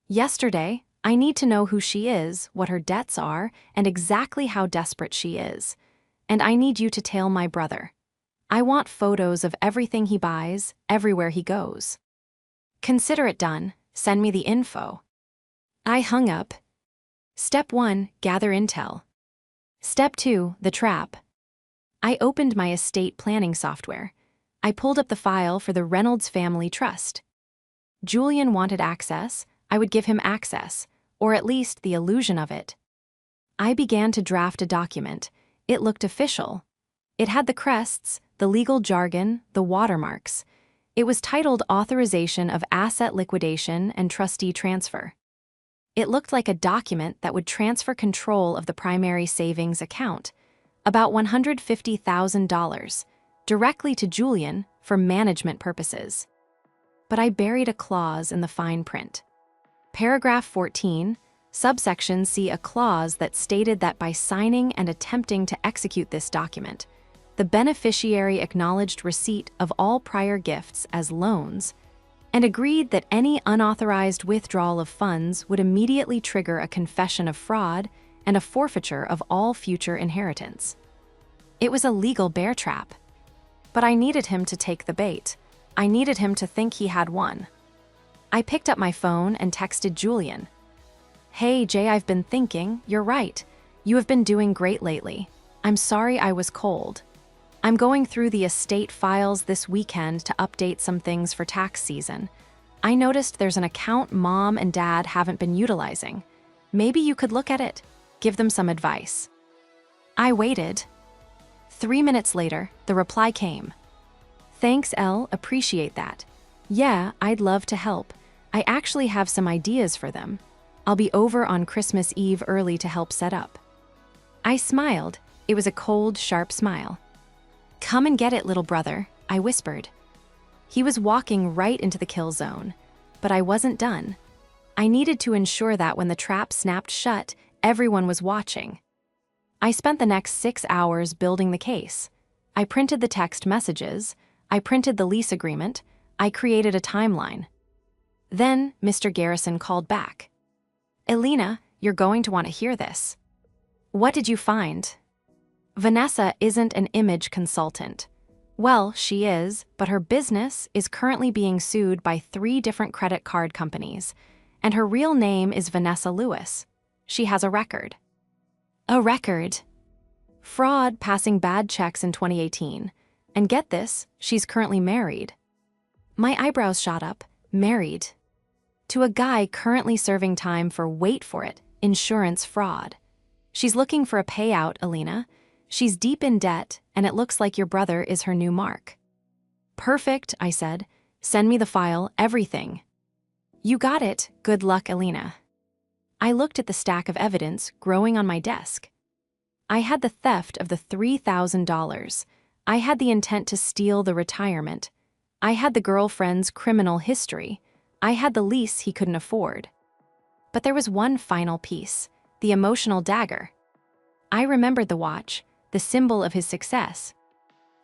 Speaker 1: Yesterday. I need to know who she is, what her debts are, and exactly how desperate she is. And I need you to tail my brother. I want photos of everything he buys, everywhere he goes. Consider it done. Send me the info. I hung up. Step 1, gather intel. Step 2, the trap. I opened my estate planning software. I pulled up the file for the Reynolds Family Trust. Julian wanted access. I would give him access, or at least the illusion of it. I began to draft a document. It looked official. It had the crests, the legal jargon, the watermarks. It was titled Authorization of Asset Liquidation and Trustee Transfer. It looked like a document that would transfer control of the primary savings account, about $150,000, directly to Julian for management purposes. But I buried a clause in the fine print. Paragraph 14, subsection C, a clause that stated that by signing and attempting to execute this document, the beneficiary acknowledged receipt of all prior gifts as loans and agreed that any unauthorized withdrawal of funds would immediately trigger a confession of fraud and a forfeiture of all future inheritance. It was a legal bear trap. But I needed him to take the bait. I needed him to think he had won. I picked up my phone and texted Julian. Hey, Jay, I've been thinking, you're right. You have been doing great lately. I'm sorry I was cold. I'm going through the estate files this weekend to update some things for tax season. I noticed there's an account Mom and Dad haven't been utilizing. Maybe you could look at it, give them some advice. I waited. 3 minutes later, the reply came. Thanks, Elle, appreciate that. Yeah, I'd love to help. I actually have some ideas for them. I'll be over on Christmas Eve early to help set up. I smiled. It was a cold, sharp smile. Come and get it, little brother, I whispered. He was walking right into the kill zone, but I wasn't done. I needed to ensure that when the trap snapped shut, everyone was watching. I spent the next 6 hours building the case. I printed the text messages. I printed the lease agreement. I created a timeline. Then Mr. Garrison called back. Alina, you're going to want to hear this. What did you find? Vanessa isn't an image consultant. Well, she is, but her business is currently being sued by 3 different credit card companies, and her real name is Vanessa Lewis. She has a record. A record. Fraud, passing bad checks in 2018. And get this, she's currently married. My eyebrows shot up. Married. To a guy currently serving time for, wait for it, insurance fraud. She's looking for a payout, Alina. She's deep in debt, and it looks like your brother is her new mark. Perfect, I said. Send me the file, everything. You got it. Good luck, Alina. I looked at the stack of evidence growing on my desk. I had the theft of the $3,000. I had the intent to steal the retirement. I had the girlfriend's criminal history. I had the lease he couldn't afford. But there was one final piece, the emotional dagger. I remembered the watch, the symbol of his success.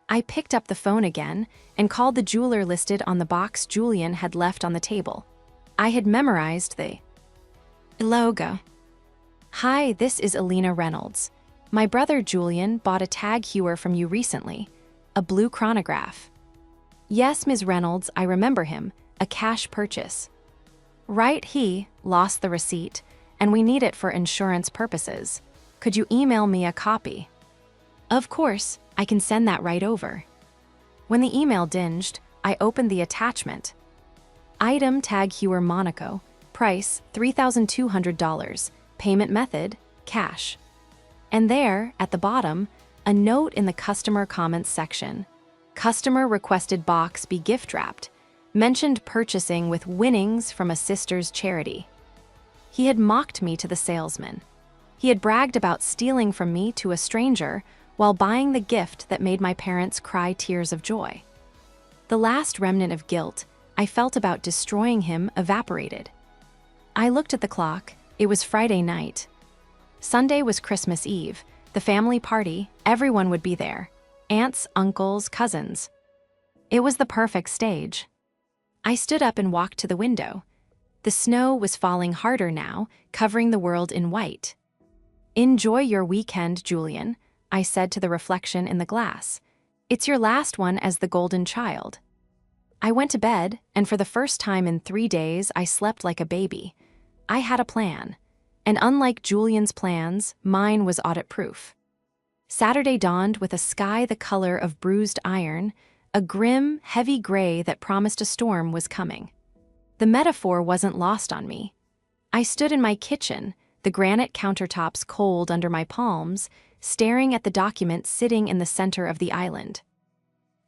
Speaker 1: I picked up the phone again and called the jeweler listed on the box Julian had left on the table. I had memorized the logo. Hi, this is Alina Reynolds. My brother Julian bought a tag hewer from you recently, a blue chronograph. Yes, Ms. Reynolds, I remember him, a cash purchase. Right, he lost the receipt, and we need it for insurance purposes. Could you email me a copy? Of course, I can send that right over. When the email dinged, I opened the attachment. Item tag hewer Monaco, price $3,200, payment method, cash. And there, at the bottom, a note in the customer comments section. Customer requested box be gift wrapped, mentioned purchasing with winnings from a sister's charity. He had mocked me to the salesman. He had bragged about stealing from me to a stranger while buying the gift that made my parents cry tears of joy. The last remnant of guilt I felt about destroying him evaporated. I looked at the clock. It was Friday night. Sunday was Christmas Eve, the family party, everyone would be there. Aunts, uncles, cousins. It was the perfect stage. I stood up and walked to the window. The snow was falling harder now, covering the world in white. Enjoy your weekend, Julian, I said to the reflection in the glass. It's your last one as the golden child. I went to bed, and for the first time in 3 days, I slept like a baby. I had a plan. And unlike Julian's plans, mine was audit-proof. Saturday dawned with a sky the color of bruised iron, a grim, heavy gray that promised a storm was coming. The metaphor wasn't lost on me. I stood in my kitchen, the granite countertops cold under my palms, staring at the document sitting in the center of the island.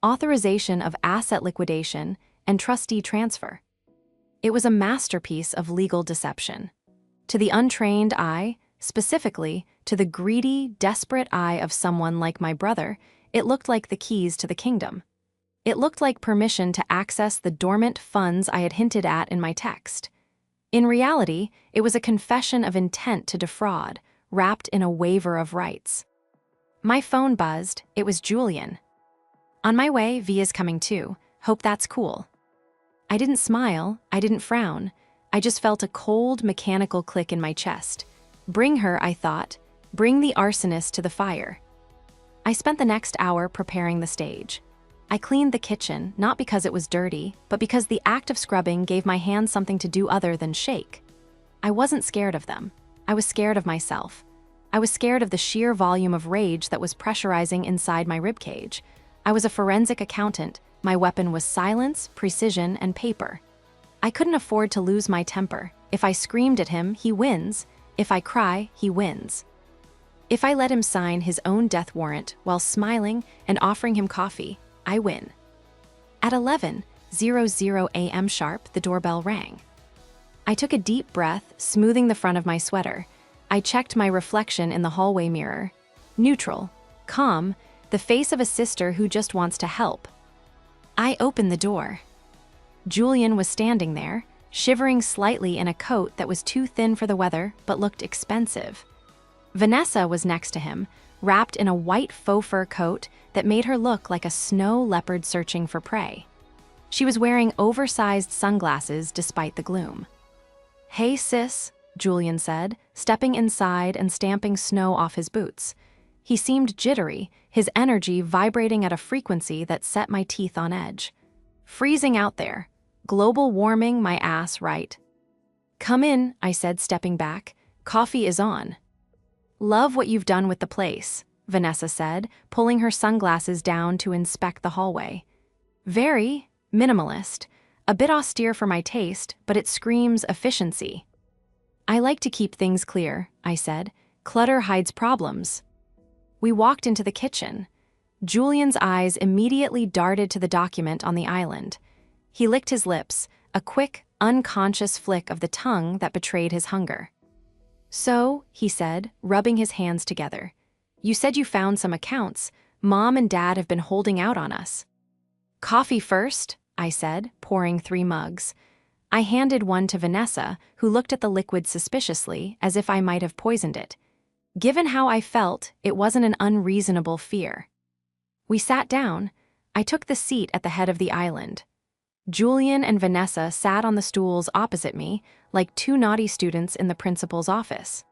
Speaker 1: Authorization of asset liquidation and trustee transfer. It was a masterpiece of legal deception. To the untrained eye, specifically to the greedy, desperate eye of someone like my brother, it looked like the keys to the kingdom. It looked like permission to access the dormant funds I had hinted at in my text. In reality, it was a confession of intent to defraud, wrapped in a waiver of rights. My phone buzzed. It was Julian. On my way, Via's coming too. Hope that's cool. I didn't smile. I didn't frown. I just felt a cold, mechanical click in my chest. Bring her, I thought. Bring the arsonist to the fire. I spent the next hour preparing the stage. I cleaned the kitchen, not because it was dirty, but because the act of scrubbing gave my hands something to do other than shake. I wasn't scared of them. I was scared of myself. I was scared of the sheer volume of rage that was pressurizing inside my ribcage. I was a forensic accountant. My weapon was silence, precision, and paper. I couldn't afford to lose my temper. If I screamed at him, he wins. If I cry, he wins. If I let him sign his own death warrant while smiling and offering him coffee, I win. At 11:00 a.m. sharp, the doorbell rang. I took a deep breath, smoothing the front of my sweater. I checked my reflection in the hallway mirror. Neutral, calm, the face of a sister who just wants to help. I opened the door. Julian was standing there, shivering slightly in a coat that was too thin for the weather but looked expensive. Vanessa was next to him, wrapped in a white faux fur coat that made her look like a snow leopard searching for prey. She was wearing oversized sunglasses despite the gloom. "Hey, sis," Julian said, stepping inside and stamping snow off his boots. He seemed jittery, his energy vibrating at a frequency that set my teeth on edge. "Freezing out there. Global warming my ass, right?" "Come in," I said, stepping back. "Coffee is on." "Love what you've done with the place," Vanessa said, pulling her sunglasses down to inspect the hallway. "Very minimalist, a bit austere for my taste, but it screams efficiency." "I like to keep things clear," I said. "Clutter hides problems." We walked into the kitchen. Julian's eyes immediately darted to the document on the island. He licked his lips, a quick, unconscious flick of the tongue that betrayed his hunger. "So," he said, rubbing his hands together, "you said you found some accounts. Mom and Dad have been holding out on us." "Coffee first," I said, pouring 3 mugs. I handed one to Vanessa, who looked at the liquid suspiciously, as if I might have poisoned it. Given how I felt, it wasn't an unreasonable fear. We sat down. I took the seat at the head of the island. Julian and Vanessa sat on the stools opposite me, like 2 naughty students in the principal's office.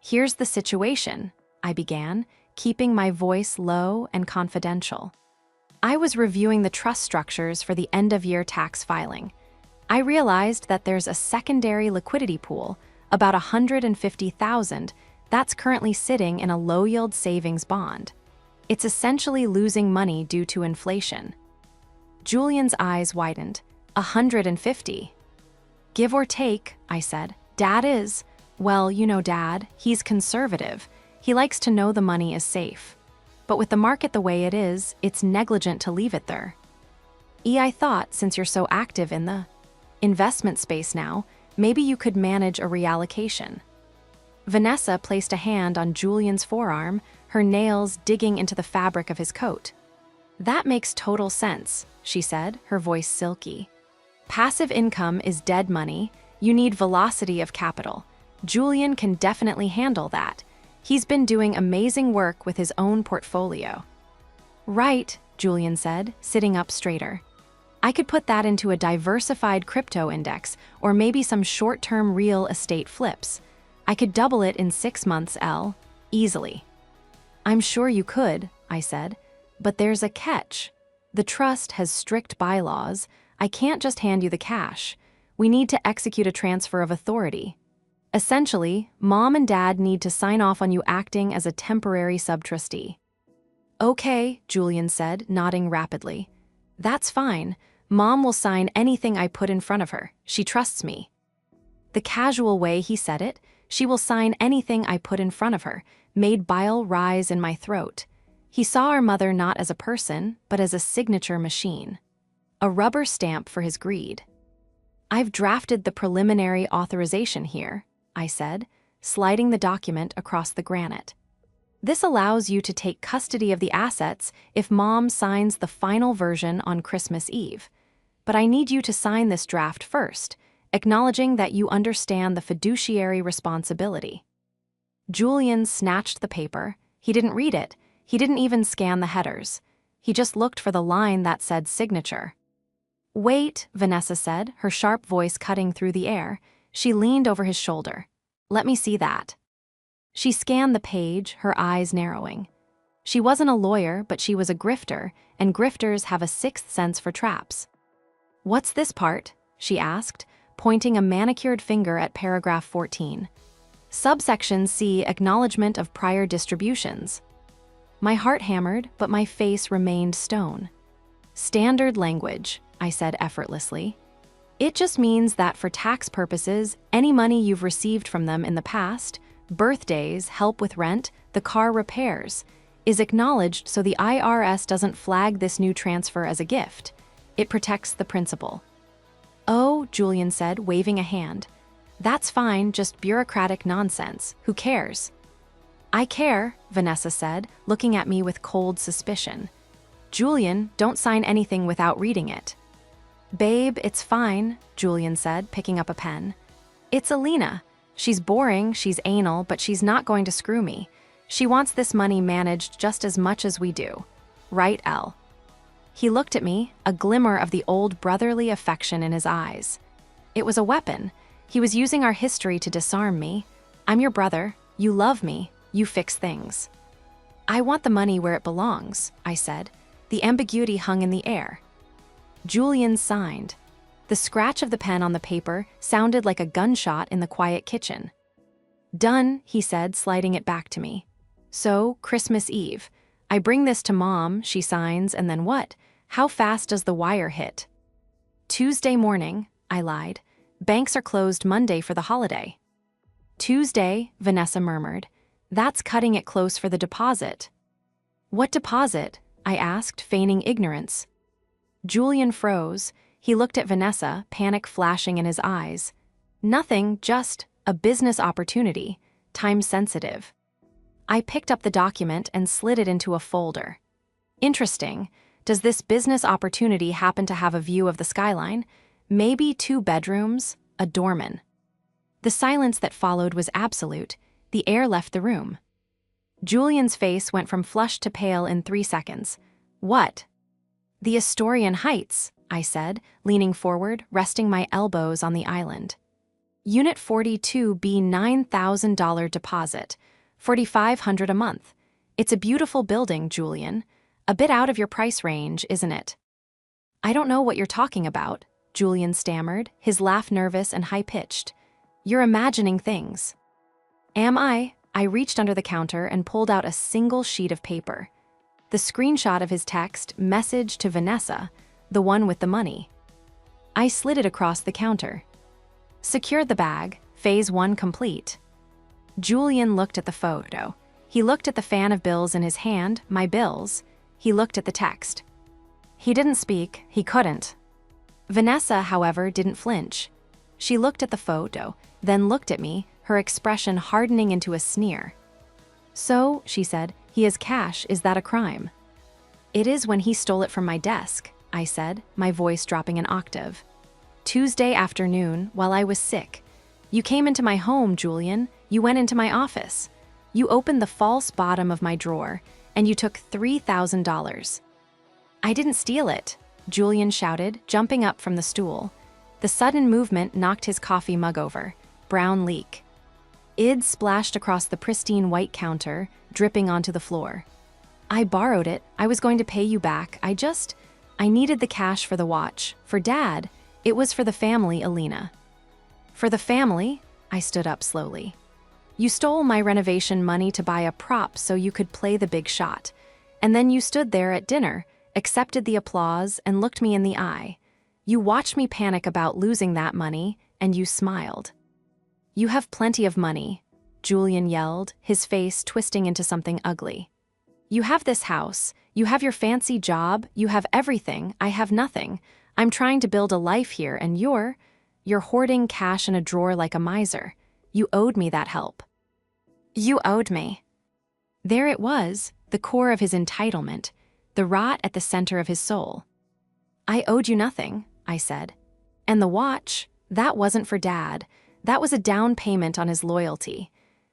Speaker 1: Here's the situation, I began, keeping my voice low and confidential. I was reviewing the trust structures for the end-of-year tax filing. I realized that there's a secondary liquidity pool, about $150,000, that's currently sitting in a low-yield savings bond. It's essentially losing money due to inflation. Julian's eyes widened. 150. Give or take, I said. Dad is, well, you know Dad, he's conservative. He likes to know the money is safe. But with the market the way it is, it's negligent to leave it there. I thought, since you're so active in the investment space now, maybe you could manage a reallocation. Vanessa placed a hand on Julian's forearm, her nails digging into the fabric of his coat. That makes total sense, she said, her voice silky. Passive income is dead money. You need velocity of capital. Julian can definitely handle that. He's been doing amazing work with his own portfolio. Right, Julian said, sitting up straighter. I could put that into a diversified crypto index or maybe some short-term real estate flips. I could double it in 6 months, easily. I'm sure you could, I said, but there's a catch. The trust has strict bylaws. I can't just hand you the cash. We need to execute a transfer of authority. Essentially, Mom and Dad need to sign off on you acting as a temporary subtrustee. Okay, Julian said, nodding rapidly. That's fine. Mom will sign anything I put in front of her. She trusts me. The casual way he said it, she will sign anything I put in front of her, made bile rise in my throat. He saw our mother not as a person, but as a signature machine. A rubber stamp for his greed. I've drafted the preliminary authorization here, I said, sliding the document across the granite. This allows you to take custody of the assets if Mom signs the final version on Christmas Eve. But I need you to sign this draft first, acknowledging that you understand the fiduciary responsibility. Julian snatched the paper. He didn't read it. He didn't even scan the headers. He just looked for the line that said signature. Wait, Vanessa said, her sharp voice cutting through the air. She leaned over his shoulder. Let me see that. She scanned the page, her eyes narrowing. She wasn't a lawyer, but she was a grifter, and grifters have a sixth sense for traps. What's this part? She asked, pointing a manicured finger at paragraph 14. Subsection C, acknowledgement of prior distributions. My heart hammered, but my face remained stone. Standard language, I said effortlessly. It just means that for tax purposes, any money you've received from them in the past, birthdays, help with rent, the car repairs, is acknowledged so the IRS doesn't flag this new transfer as a gift. It protects the principal. Oh, Julian said, waving a hand. That's fine, just bureaucratic nonsense. Who cares? I care, Vanessa said, looking at me with cold suspicion. Julian, don't sign anything without reading it. Babe, it's fine, Julian said, picking up a pen. It's Alina. She's boring, she's anal, but she's not going to screw me. She wants this money managed just as much as we do. Right, Elle? He looked at me, a glimmer of the old brotherly affection in his eyes. It was a weapon. He was using our history to disarm me. I'm your brother. You love me. You fix things. I want the money where it belongs, I said. The ambiguity hung in the air. Julian signed. The scratch of the pen on the paper sounded like a gunshot in the quiet kitchen. Done, he said, sliding it back to me. So, Christmas Eve. I bring this to Mom, she signs, and then what? How fast does the wire hit? Tuesday morning, I lied. Banks are closed Monday for the holiday. Tuesday, Vanessa murmured. That's cutting it close for the deposit. What deposit? I asked, feigning ignorance. Julian froze. He looked at Vanessa, panic flashing in his eyes. Nothing, just a business opportunity, time-sensitive. I picked up the document and slid it into a folder. Interesting. Does this business opportunity happen to have a view of the skyline? Maybe 2 bedrooms, a doorman. The silence that followed was absolute. The air left the room. Julian's face went from flushed to pale in 3 seconds. What? The Astorian Heights, I said, leaning forward, resting my elbows on the island. Unit 42B $9,000 deposit, $4,500 a month. It's a beautiful building, Julian. A bit out of your price range, isn't it? I don't know what you're talking about, Julian stammered, his laugh nervous and high-pitched. You're imagining things. Am I? I reached under the counter and pulled out a single sheet of paper. The screenshot of his text, message to Vanessa, the one with the money. I slid it across the counter. Secured the bag, phase 1 complete. Julian looked at the photo. He looked at the fan of bills in his hand, my bills. He looked at the text. He didn't speak, he couldn't. Vanessa, however, didn't flinch. She looked at the photo, then looked at me, her expression hardening into a sneer. So, she said, he has cash, is that a crime? It is when he stole it from my desk, I said, my voice dropping an octave. Tuesday afternoon, while I was sick. You came into my home, Julian. You went into my office. You opened the false bottom of my drawer, and you took $3,000. I didn't steal it, Julian shouted, jumping up from the stool. The sudden movement knocked his coffee mug over. Brown leak. Id splashed across the pristine white counter, dripping onto the floor. I borrowed it. I was going to pay you back. I needed the cash for the watch. For Dad. It was for the family, Alina. For the family? I stood up slowly. You stole my renovation money to buy a prop so you could play the big shot. And then you stood there at dinner, accepted the applause, and looked me in the eye. You watched me panic about losing that money, and you smiled. You have plenty of money, Julian yelled, his face twisting into something ugly. You have this house, you have your fancy job, you have everything, I have nothing. I'm trying to build a life here, and you're hoarding cash in a drawer like a miser. You owed me that help. You owed me. There it was, the core of his entitlement, the rot at the center of his soul. I owed you nothing, I said. And the watch, that wasn't for Dad. That was a down payment on his loyalty.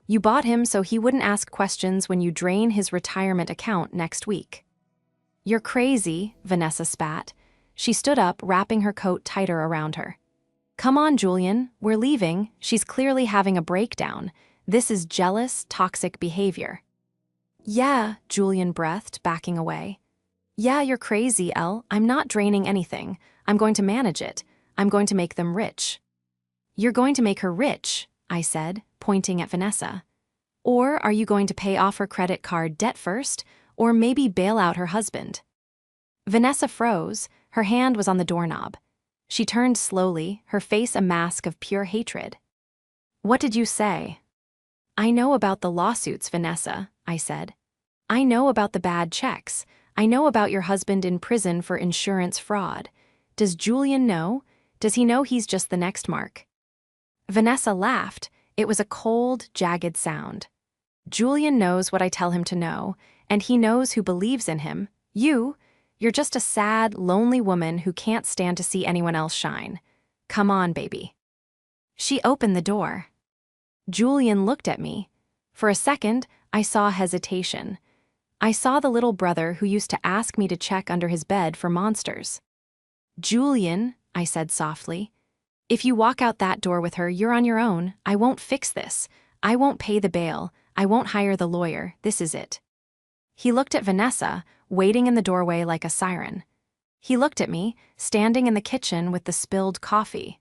Speaker 1: You bought him so he wouldn't ask questions when you drain his retirement account next week. You're crazy, Vanessa spat. She stood up, wrapping her coat tighter around her. Come on, Julian, we're leaving. She's clearly having a breakdown. This is jealous, toxic behavior. Yeah, Julian breathed, backing away. Yeah, you're crazy, Elle. I'm not draining anything. I'm going to manage it. I'm going to make them rich. You're going to make her rich, I said, pointing at Vanessa. Or are you going to pay off her credit card debt first, or maybe bail out her husband? Vanessa froze. Her hand was on the doorknob. She turned slowly, her face a mask of pure hatred. What did you say? I know about the lawsuits, Vanessa, I said. I know about the bad checks. I know about your husband in prison for insurance fraud. Does Julian know? Does he know he's just the next Mark? Vanessa laughed. It was a cold, jagged sound. Julian knows what I tell him to know, and he knows who believes in him. You're just a sad, lonely woman who can't stand to see anyone else shine. Come on, baby. She opened the door. Julian looked at me. For a second, I saw hesitation. I saw the little brother who used to ask me to check under his bed for monsters. Julian, I said softly, if you walk out that door with her, you're on your own. I won't fix this. I won't pay the bail. I won't hire the lawyer. This is it. He looked at Vanessa, waiting in the doorway like a siren. He looked at me, standing in the kitchen with the spilled coffee.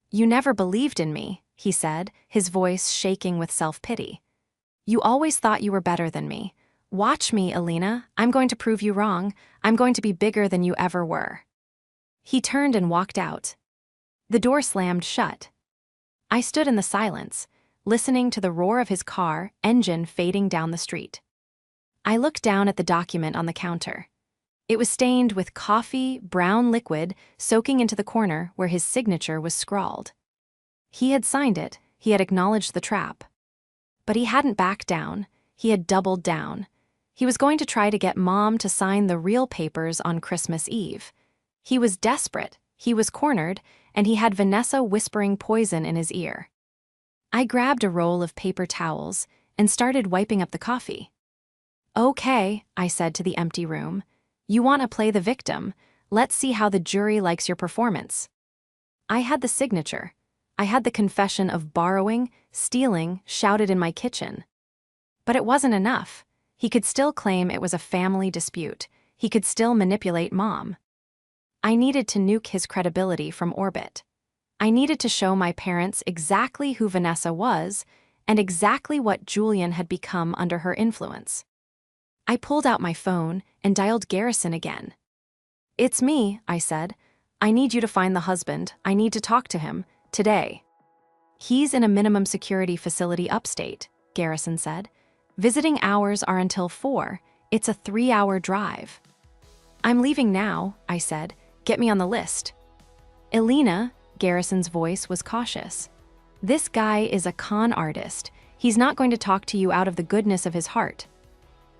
Speaker 1: You never believed in me, he said, his voice shaking with self-pity. You always thought you were better than me. Watch me, Alina. I'm going to prove you wrong. I'm going to be bigger than you ever were. He turned and walked out. The door slammed shut. I stood in the silence, listening to the roar of his car, engine fading down the street. I looked down at the document on the counter. It was stained with coffee, brown liquid, soaking into the corner where his signature was scrawled. He had signed it, he had acknowledged the trap. But he hadn't backed down, he had doubled down. He was going to try to get Mom to sign the real papers on Christmas Eve. He was desperate, he was cornered, and he had Vanessa whispering poison in his ear. I grabbed a roll of paper towels and started wiping up the coffee. Okay, I said to the empty room. You want to play the victim. Let's see how the jury likes your performance. I had the signature. I had the confession of borrowing, stealing, shouted in my kitchen. But it wasn't enough. He could still claim it was a family dispute. He could still manipulate Mom. I needed to nuke his credibility from orbit. I needed to show my parents exactly who Vanessa was and exactly what Julian had become under her influence. I pulled out my phone and dialed Garrison again. "It's me," I said. "I need you to find the husband. I need to talk to him. Today." "He's in a minimum security facility upstate," Garrison said. "Visiting hours are until 4. It's a 3-hour drive." "I'm leaving now," I said. "Get me on the list." "Elena," Garrison's voice was cautious. "This guy is a con artist. He's not going to talk to you out of the goodness of his heart."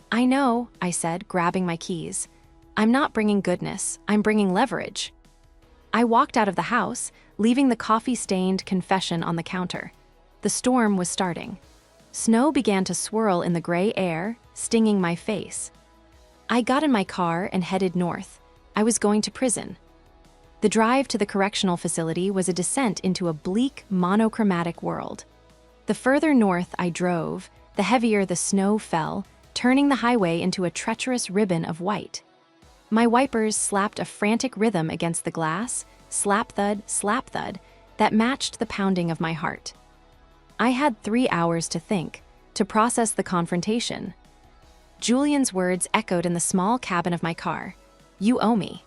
Speaker 1: "I know," I said, grabbing my keys. "I'm not bringing goodness. I'm bringing leverage." I walked out of the house, leaving the coffee-stained confession on the counter. The storm was starting. Snow began to swirl in the gray air, stinging my face. I got in my car and headed north. I was going to prison. The drive to the correctional facility was a descent into a bleak, monochromatic world. The further north I drove, the heavier the snow fell, turning the highway into a treacherous ribbon of white. My wipers slapped a frantic rhythm against the glass, slap-thud, that matched the pounding of my heart. I had 3 hours to think, to process the confrontation. Julian's words echoed in the small cabin of my car. "You owe me."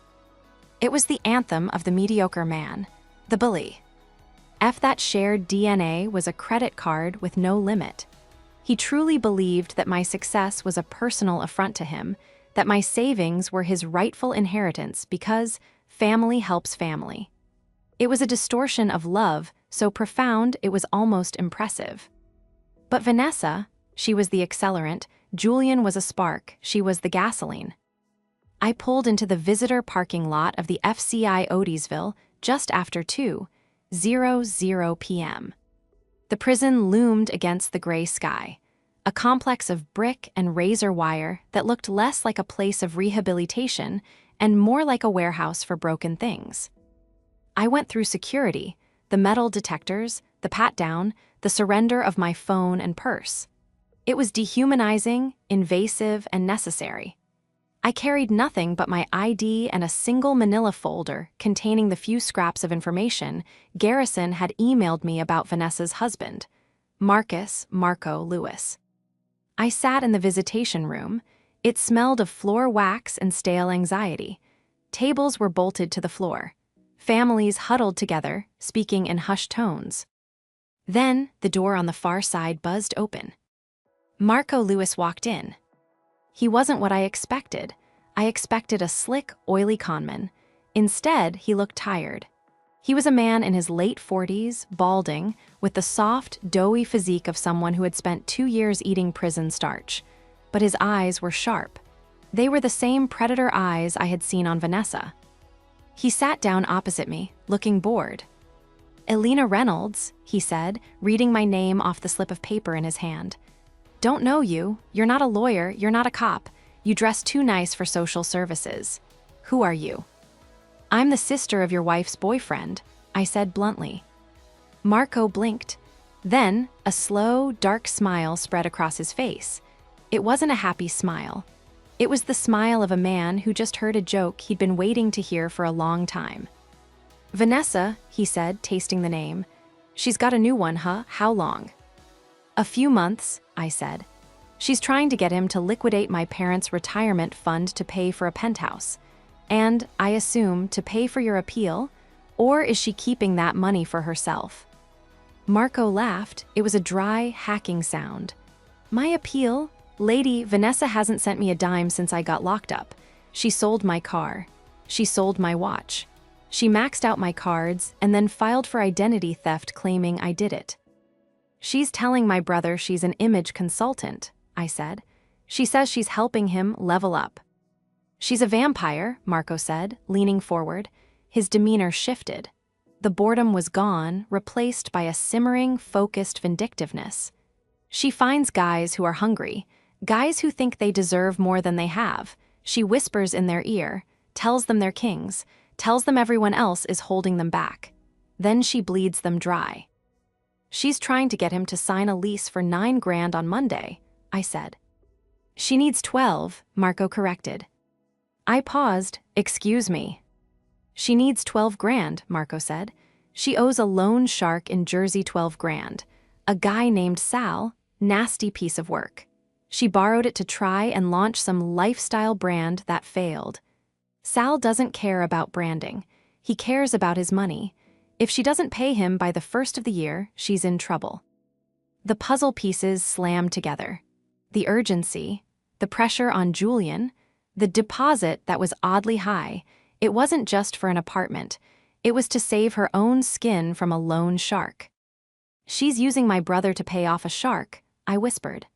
Speaker 1: It was the anthem of the mediocre man, the bully. That shared DNA was a credit card with no limit. He truly believed that my success was a personal affront to him, that my savings were his rightful inheritance because family helps family. It was a distortion of love so profound it was almost impressive. But Vanessa, she was the accelerant, Julian was a spark, she was the gasoline. I pulled into the visitor parking lot of the FCI Odysville just after 2:00 p.m. The prison loomed against the gray sky, a complex of brick and razor wire that looked less like a place of rehabilitation and more like a warehouse for broken things. I went through security, the metal detectors, the pat-down, the surrender of my phone and purse. It was dehumanizing, invasive, and necessary. I carried nothing but my ID and a single manila folder containing the few scraps of information Garrison had emailed me about Vanessa's husband, Marco Lewis. I sat in the visitation room. It smelled of floor wax and stale anxiety. Tables were bolted to the floor. Families huddled together, speaking in hushed tones. Then, the door on the far side buzzed open. Marco Lewis walked in. He wasn't what I expected. I expected a slick, oily conman. Instead, he looked tired. He was a man in his late 40s, balding, with the soft, doughy physique of someone who had spent 2 years eating prison starch. But his eyes were sharp. They were the same predator eyes I had seen on Vanessa. He sat down opposite me, looking bored. "Elena Reynolds," he said, reading my name off the slip of paper in his hand. "Don't know you. You're not a lawyer, you're not a cop. You dress too nice for social services. Who are you?" "I'm the sister of your wife's boyfriend," I said bluntly. Marco blinked. Then, a slow, dark smile spread across his face. It wasn't a happy smile. It was the smile of a man who just heard a joke he'd been waiting to hear for a long time. "Vanessa," he said, tasting the name. "She's got a new one, huh? How long?" "A few months," I said. "She's trying to get him to liquidate my parents' retirement fund to pay for a penthouse. And, I assume, to pay for your appeal? Or is she keeping that money for herself?" Marco laughed. It was a dry, hacking sound. "My appeal? Lady, Vanessa hasn't sent me a dime since I got locked up. She sold my car. She sold my watch. She maxed out my cards and then filed for identity theft claiming I did it. She's telling my brother she's an image consultant," I said. "She says she's helping him level up." "She's a vampire," Marco said, leaning forward. His demeanor shifted. The boredom was gone, replaced by a simmering, focused vindictiveness. "She finds guys who are hungry, guys who think they deserve more than they have. She whispers in their ear, tells them they're kings, tells them everyone else is holding them back. Then she bleeds them dry. She's trying to get him to sign a lease for $9,000 on Monday, I said. She needs 12, Marco corrected. I paused. Excuse me. She needs 12,000, Marco said. She owes a loan shark in Jersey 12,000. A guy named Sal, nasty piece of work. She borrowed it to try and launch some lifestyle brand that failed. Sal doesn't care about branding. He cares about his money. If she doesn't pay him by the first of the year, she's in trouble. The puzzle pieces slammed together. The urgency, the pressure on Julian, the deposit that was oddly high. It wasn't just for an apartment. It was to save her own skin from a loan shark. She's using my brother to pay off a shark, I whispered.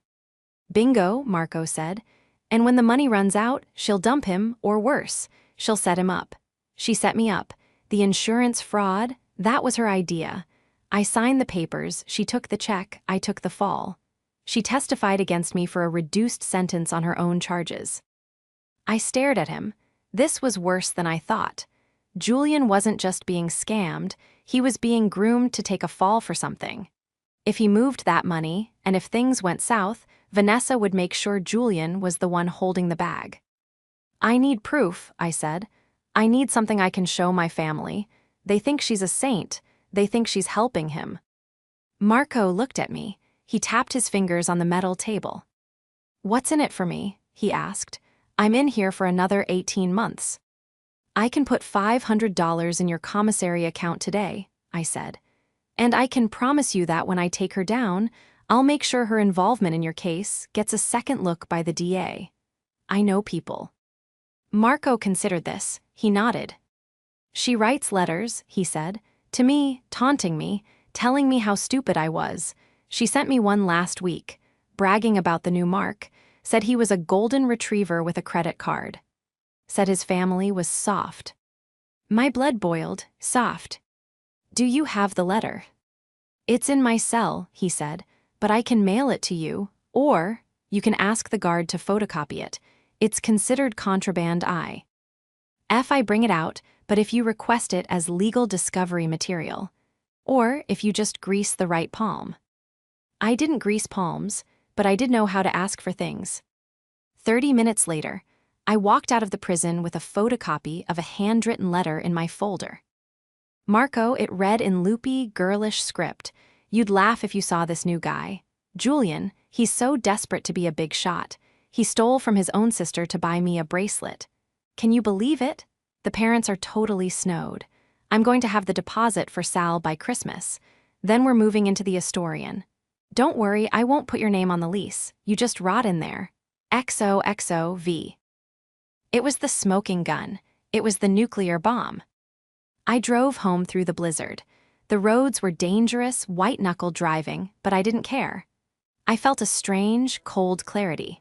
Speaker 1: Bingo, Marco said. And when the money runs out, she'll dump him, or worse, she'll set him up. She set me up. The insurance fraud, that was her idea. I signed the papers, she took the check, I took the fall. She testified against me for a reduced sentence on her own charges. I stared at him. This was worse than I thought. Julian wasn't just being scammed, he was being groomed to take a fall for something. If he moved that money, and if things went south, Vanessa would make sure Julian was the one holding the bag. I need proof, I said. I need something I can show my family. They think she's a saint. They think she's helping him. Marco looked at me. He tapped his fingers on the metal table. What's in it for me? He asked. I'm in here for another 18 months. I can put $500 in your commissary account today, I said. And I can promise you that when I take her down, I'll make sure her involvement in your case gets a second look by the DA. I know people. Marco considered this. He nodded. She writes letters, he said, to me, taunting me, telling me how stupid I was. She sent me one last week, bragging about the new Mark, said he was a golden retriever with a credit card. Said his family was soft. My blood boiled, soft. Do you have the letter? It's in my cell, he said, but I can mail it to you, or you can ask the guard to photocopy it. It's considered contraband I bring it out, but if you request it as legal discovery material, or if you just grease the right palm. I didn't grease palms, but I did know how to ask for things. 30 minutes later, I walked out of the prison with a photocopy of a handwritten letter in my folder. Marco, it read in loopy, girlish script. You'd laugh if you saw this new guy. Julian, he's so desperate to be a big shot. He stole from his own sister to buy me a bracelet. Can you believe it? The parents are totally snowed. I'm going to have the deposit for Sal by Christmas. Then we're moving into the Astorian. Don't worry, I won't put your name on the lease. You just rot in there. XOXOV. It was the smoking gun. It was the nuclear bomb. I drove home through the blizzard. The roads were dangerous, white-knuckle driving, but I didn't care. I felt a strange, cold clarity.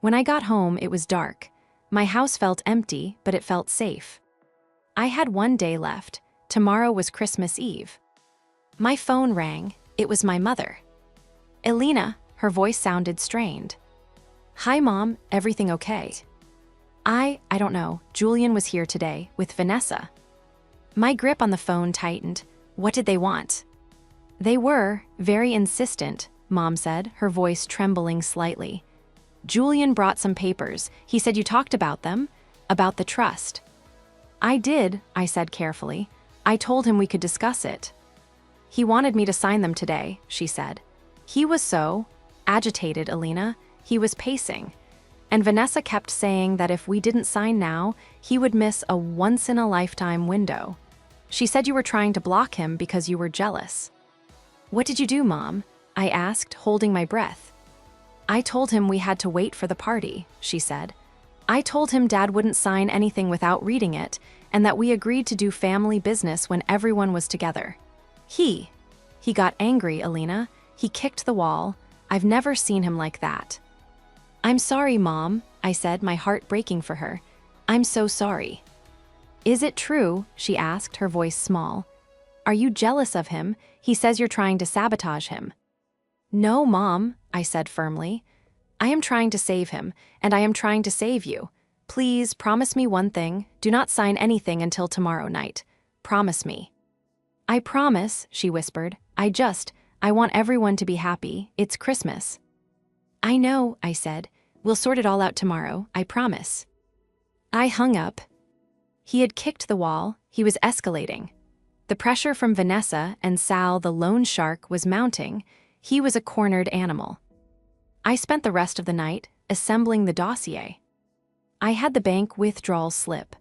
Speaker 1: When I got home, it was dark. My house felt empty, but it felt safe. I had one day left. Tomorrow was Christmas Eve. My phone rang. It was my mother. Elena, her voice sounded strained. Hi, Mom, everything okay? I don't know, Julian was here today, with Vanessa. My grip on the phone tightened. What did they want? They were very insistent, Mom said, her voice trembling slightly. Julian brought some papers. He said you talked about them, about the trust. I did, I said carefully. I told him we could discuss it. He wanted me to sign them today, she said. He was so agitated, Elena. He was pacing. And Vanessa kept saying that if we didn't sign now, he would miss a once-in-a-lifetime window. She said you were trying to block him because you were jealous. What did you do, Mom? I asked, holding my breath. I told him we had to wait for the party, she said. I told him Dad wouldn't sign anything without reading it, and that we agreed to do family business when everyone was together. He got angry, Elena. He kicked the wall. I've never seen him like that. I'm sorry, Mom, I said, my heart breaking for her. I'm so sorry. Is it true? She asked, her voice small. Are you jealous of him? He says you're trying to sabotage him. No, Mom, I said firmly. I am trying to save him, and I am trying to save you. Please, promise me one thing. Do not sign anything until tomorrow night. Promise me. I I promise, she whispered. I want everyone to be happy. It's Christmas. I know, I said. We'll sort it all out tomorrow, I promise. I hung up. He had kicked the wall. He was escalating. The pressure from Vanessa and Sal, the loan shark, was mounting. He was a cornered animal. I spent the rest of the night assembling the dossier. I had the bank withdrawal slip.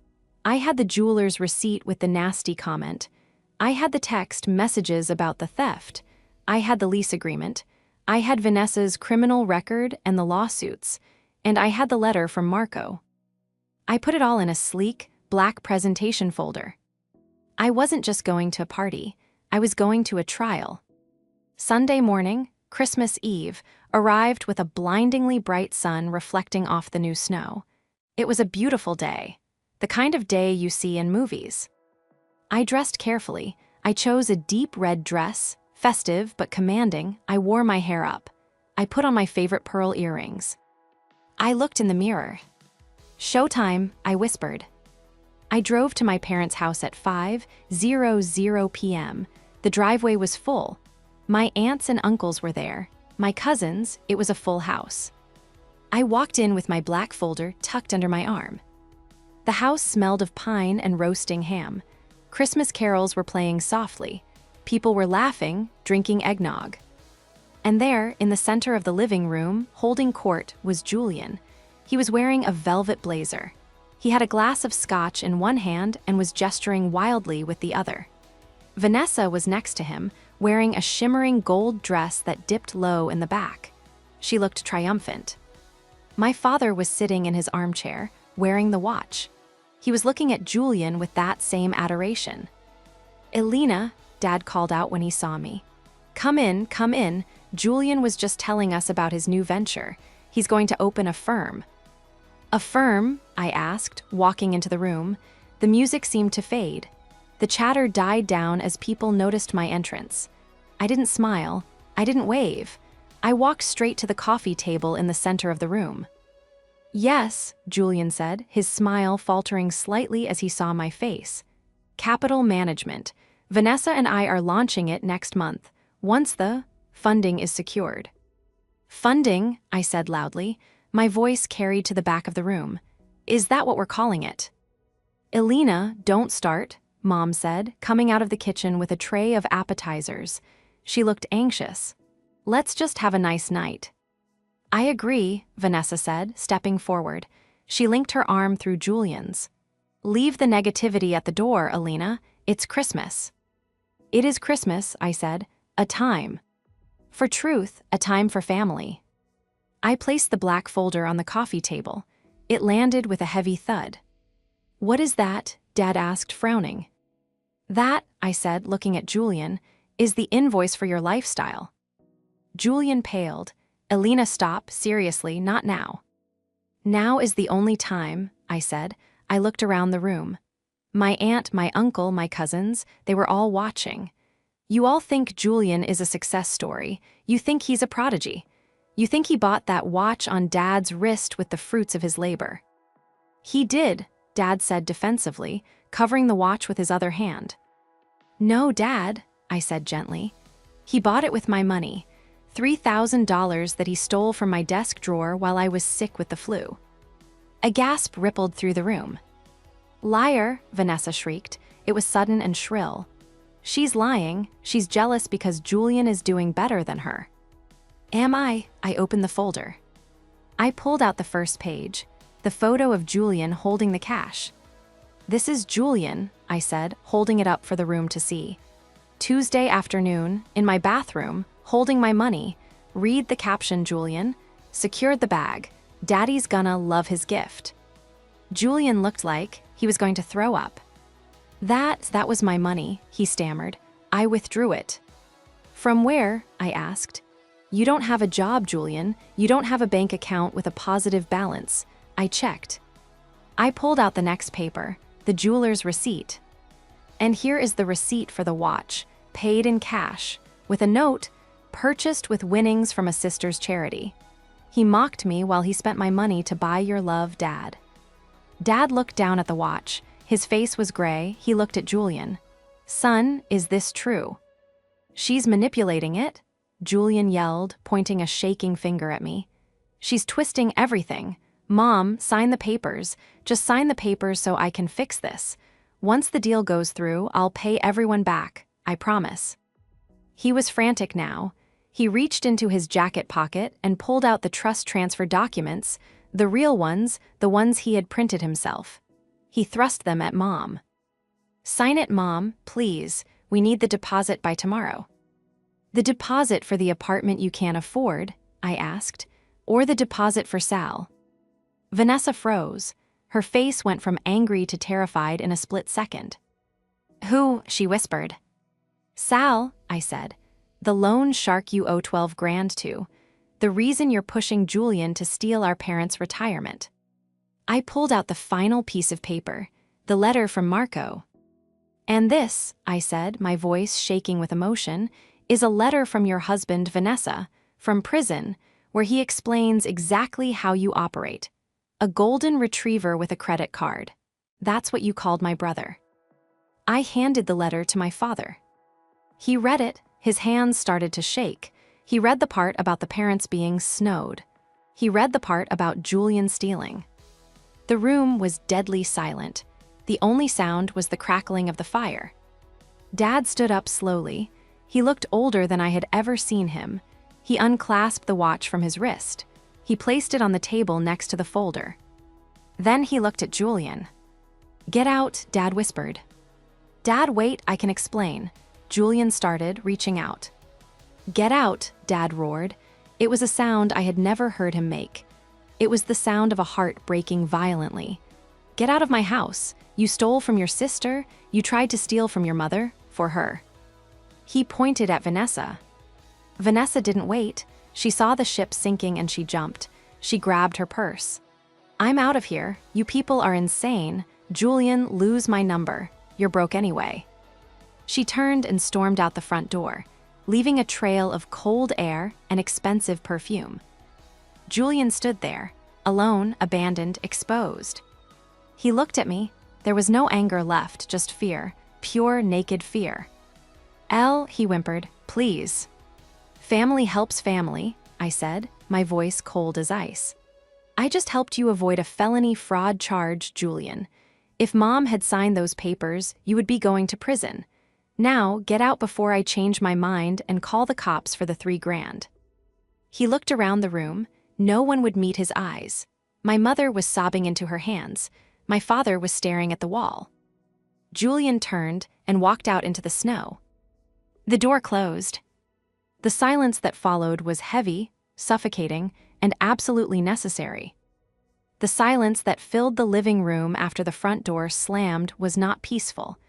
Speaker 1: I had the jeweler's receipt with the nasty comment. I had the text messages about the theft. I had the lease agreement. I had Vanessa's criminal record and the lawsuits. And I had the letter from Marco. I put it all in a sleek, black presentation folder. I wasn't just going to a party. I was going to a trial. Sunday morning, Christmas Eve, arrived with a blindingly bright sun reflecting off the new snow. It was a beautiful day, the kind of day you see in movies. I dressed carefully. I chose a deep red dress, festive but commanding. I wore my hair up. I put on my favorite pearl earrings. I looked in the mirror. Showtime, I whispered. I drove to my parents' house at 5:00 p.m. The driveway was full. My aunts and uncles were there. My cousins, it was a full house. I walked in with my black folder tucked under my arm. The house smelled of pine and roasting ham. Christmas carols were playing softly. People were laughing, drinking eggnog. And there, in the center of the living room, holding court, was Julian. He was wearing a velvet blazer. He had a glass of scotch in one hand and was gesturing wildly with the other. Vanessa was next to him, wearing a shimmering gold dress that dipped low in the back. She looked triumphant. My father was sitting in his armchair, wearing the watch. He was looking at Julian with that same adoration. "Elena," Dad called out when he saw me. Come in. Julian was just telling us about his new venture. He's going to open a firm." "A firm?" I asked, walking into the room. The music seemed to fade. The chatter died down as people noticed my entrance. I didn't smile. I didn't wave. I walked straight to the coffee table in the center of the room. "Yes," Julian said, his smile faltering slightly as he saw my face. "Capital Management. Vanessa and I are launching it next month, once the funding is secured." "Funding," I said loudly. My voice carried to the back of the room. "Is that what we're calling it?" "Elena, don't start," Mom said, coming out of the kitchen with a tray of appetizers. She looked anxious. "Let's just have a nice night." "I agree," Vanessa said, stepping forward. She linked her arm through Julian's. "Leave the negativity at the door, Elena. It's Christmas." "It is Christmas," I said. "A time for truth, a time for family." I placed the black folder on the coffee table. It landed with a heavy thud. "What is that?" Dad asked, frowning. "That," I said, looking at Julian, "is the invoice for your lifestyle." Julian paled. "Elena, stop, seriously, not now." "Now is the only time," I said. I looked around the room. My aunt, my uncle, my cousins, they were all watching. "You all think Julian is a success story. You think he's a prodigy. You think he bought that watch on Dad's wrist with the fruits of his labor." "He did," Dad said defensively, covering the watch with his other hand. "No, Dad," I said gently. "He bought it with my money, $3,000 that he stole from my desk drawer while I was sick with the flu." A gasp rippled through the room. "Liar," Vanessa shrieked. It was sudden and shrill. "She's lying. She's jealous because Julian is doing better than her." "Am I?" I opened the folder. I pulled out the first page, the photo of Julian holding the cash. "This is Julian," I said, holding it up for the room to see. "Tuesday afternoon, in my bathroom, holding my money. Read the caption, Julian. Secured the bag. Daddy's gonna love his gift." Julian looked like he was going to throw up. That was my money," he stammered. "I withdrew it." "From where?" I asked. "You don't have a job, Julian. You don't have a bank account with a positive balance." I checked. I pulled out the next paper, the jeweler's receipt. "And here is the receipt for the watch, paid in cash, with a note, purchased with winnings from a sister's charity. He mocked me while he spent my money to buy your love, Dad." Dad looked down at the watch. His face was gray. He looked at Julian. "Son, is this true?" "She's manipulating it," Julian yelled, pointing a shaking finger at me. "She's twisting everything. Mom, sign the papers. Just sign the papers so I can fix this. Once the deal goes through, I'll pay everyone back, I promise." He was frantic now. He reached into his jacket pocket and pulled out the trust transfer documents, the real ones, the ones he had printed himself. He thrust them at Mom. "Sign it, Mom, please. We need the deposit by tomorrow." "The deposit for the apartment you can't afford?" I asked. "Or the deposit for Sal?" Vanessa froze. Her face went from angry to terrified in a split second. "Who?" she whispered. "Sal," I said. "The loan shark you owe 12 grand to. The reason you're pushing Julian to steal our parents' retirement." I pulled out the final piece of paper, the letter from Marco. "And this," I said, my voice shaking with emotion, "is a letter from your husband, Vanessa, from prison, where he explains exactly how you operate. A golden retriever with a credit card. That's what you called my brother." I handed the letter to my father. He read it, his hands started to shake. He read the part about the parents being snowed. He read the part about Julian stealing. The room was deadly silent. The only sound was the crackling of the fire. Dad stood up slowly. He looked older than I had ever seen him. He unclasped the watch from his wrist. He placed it on the table next to the folder. Then he looked at Julian. "Get out," Dad whispered. "Dad, wait, I can explain." Julian started, reaching out. "Get out," Dad roared. It was a sound I had never heard him make. It was the sound of a heart breaking violently. "Get out of my house. You stole from your sister. You tried to steal from your mother, for her." He pointed at Vanessa. Vanessa didn't wait. She saw the ship sinking and she jumped. She grabbed her purse. "I'm out of here. You people are insane. Julian, lose my number. You're broke anyway." She turned and stormed out the front door, leaving a trail of cold air and expensive perfume. Julian stood there, alone, abandoned, exposed. He looked at me. There was no anger left, just fear, pure, naked fear. "Elle," he whimpered, "please." "Family helps family," I said, my voice cold as ice. "I just helped you avoid a felony fraud charge, Julian. If Mom had signed those papers, you would be going to prison. Now, get out before I change my mind and call the cops for the 3 grand. He looked around the room. No one would meet his eyes. My mother was sobbing into her hands. My father was staring at the wall. Julian turned and walked out into the snow. The door closed. The silence that followed was heavy, suffocating, and absolutely necessary. The silence that filled the living room after the front door slammed was not peaceful.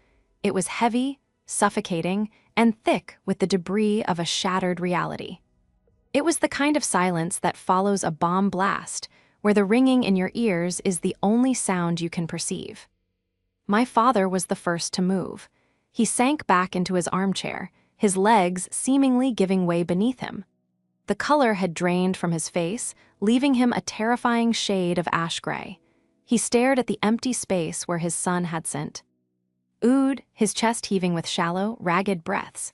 Speaker 1: It was heavy, suffocating, and thick with the debris of a shattered reality. It was the kind of silence that follows a bomb blast, where the ringing in your ears is the only sound you can perceive. My father was the first to move. He sank back into his armchair, his legs seemingly giving way beneath him. The color had drained from his face, leaving him a terrifying shade of ash gray. He stared at the empty space where his son had sat. Ood, his chest heaving with shallow, ragged breaths.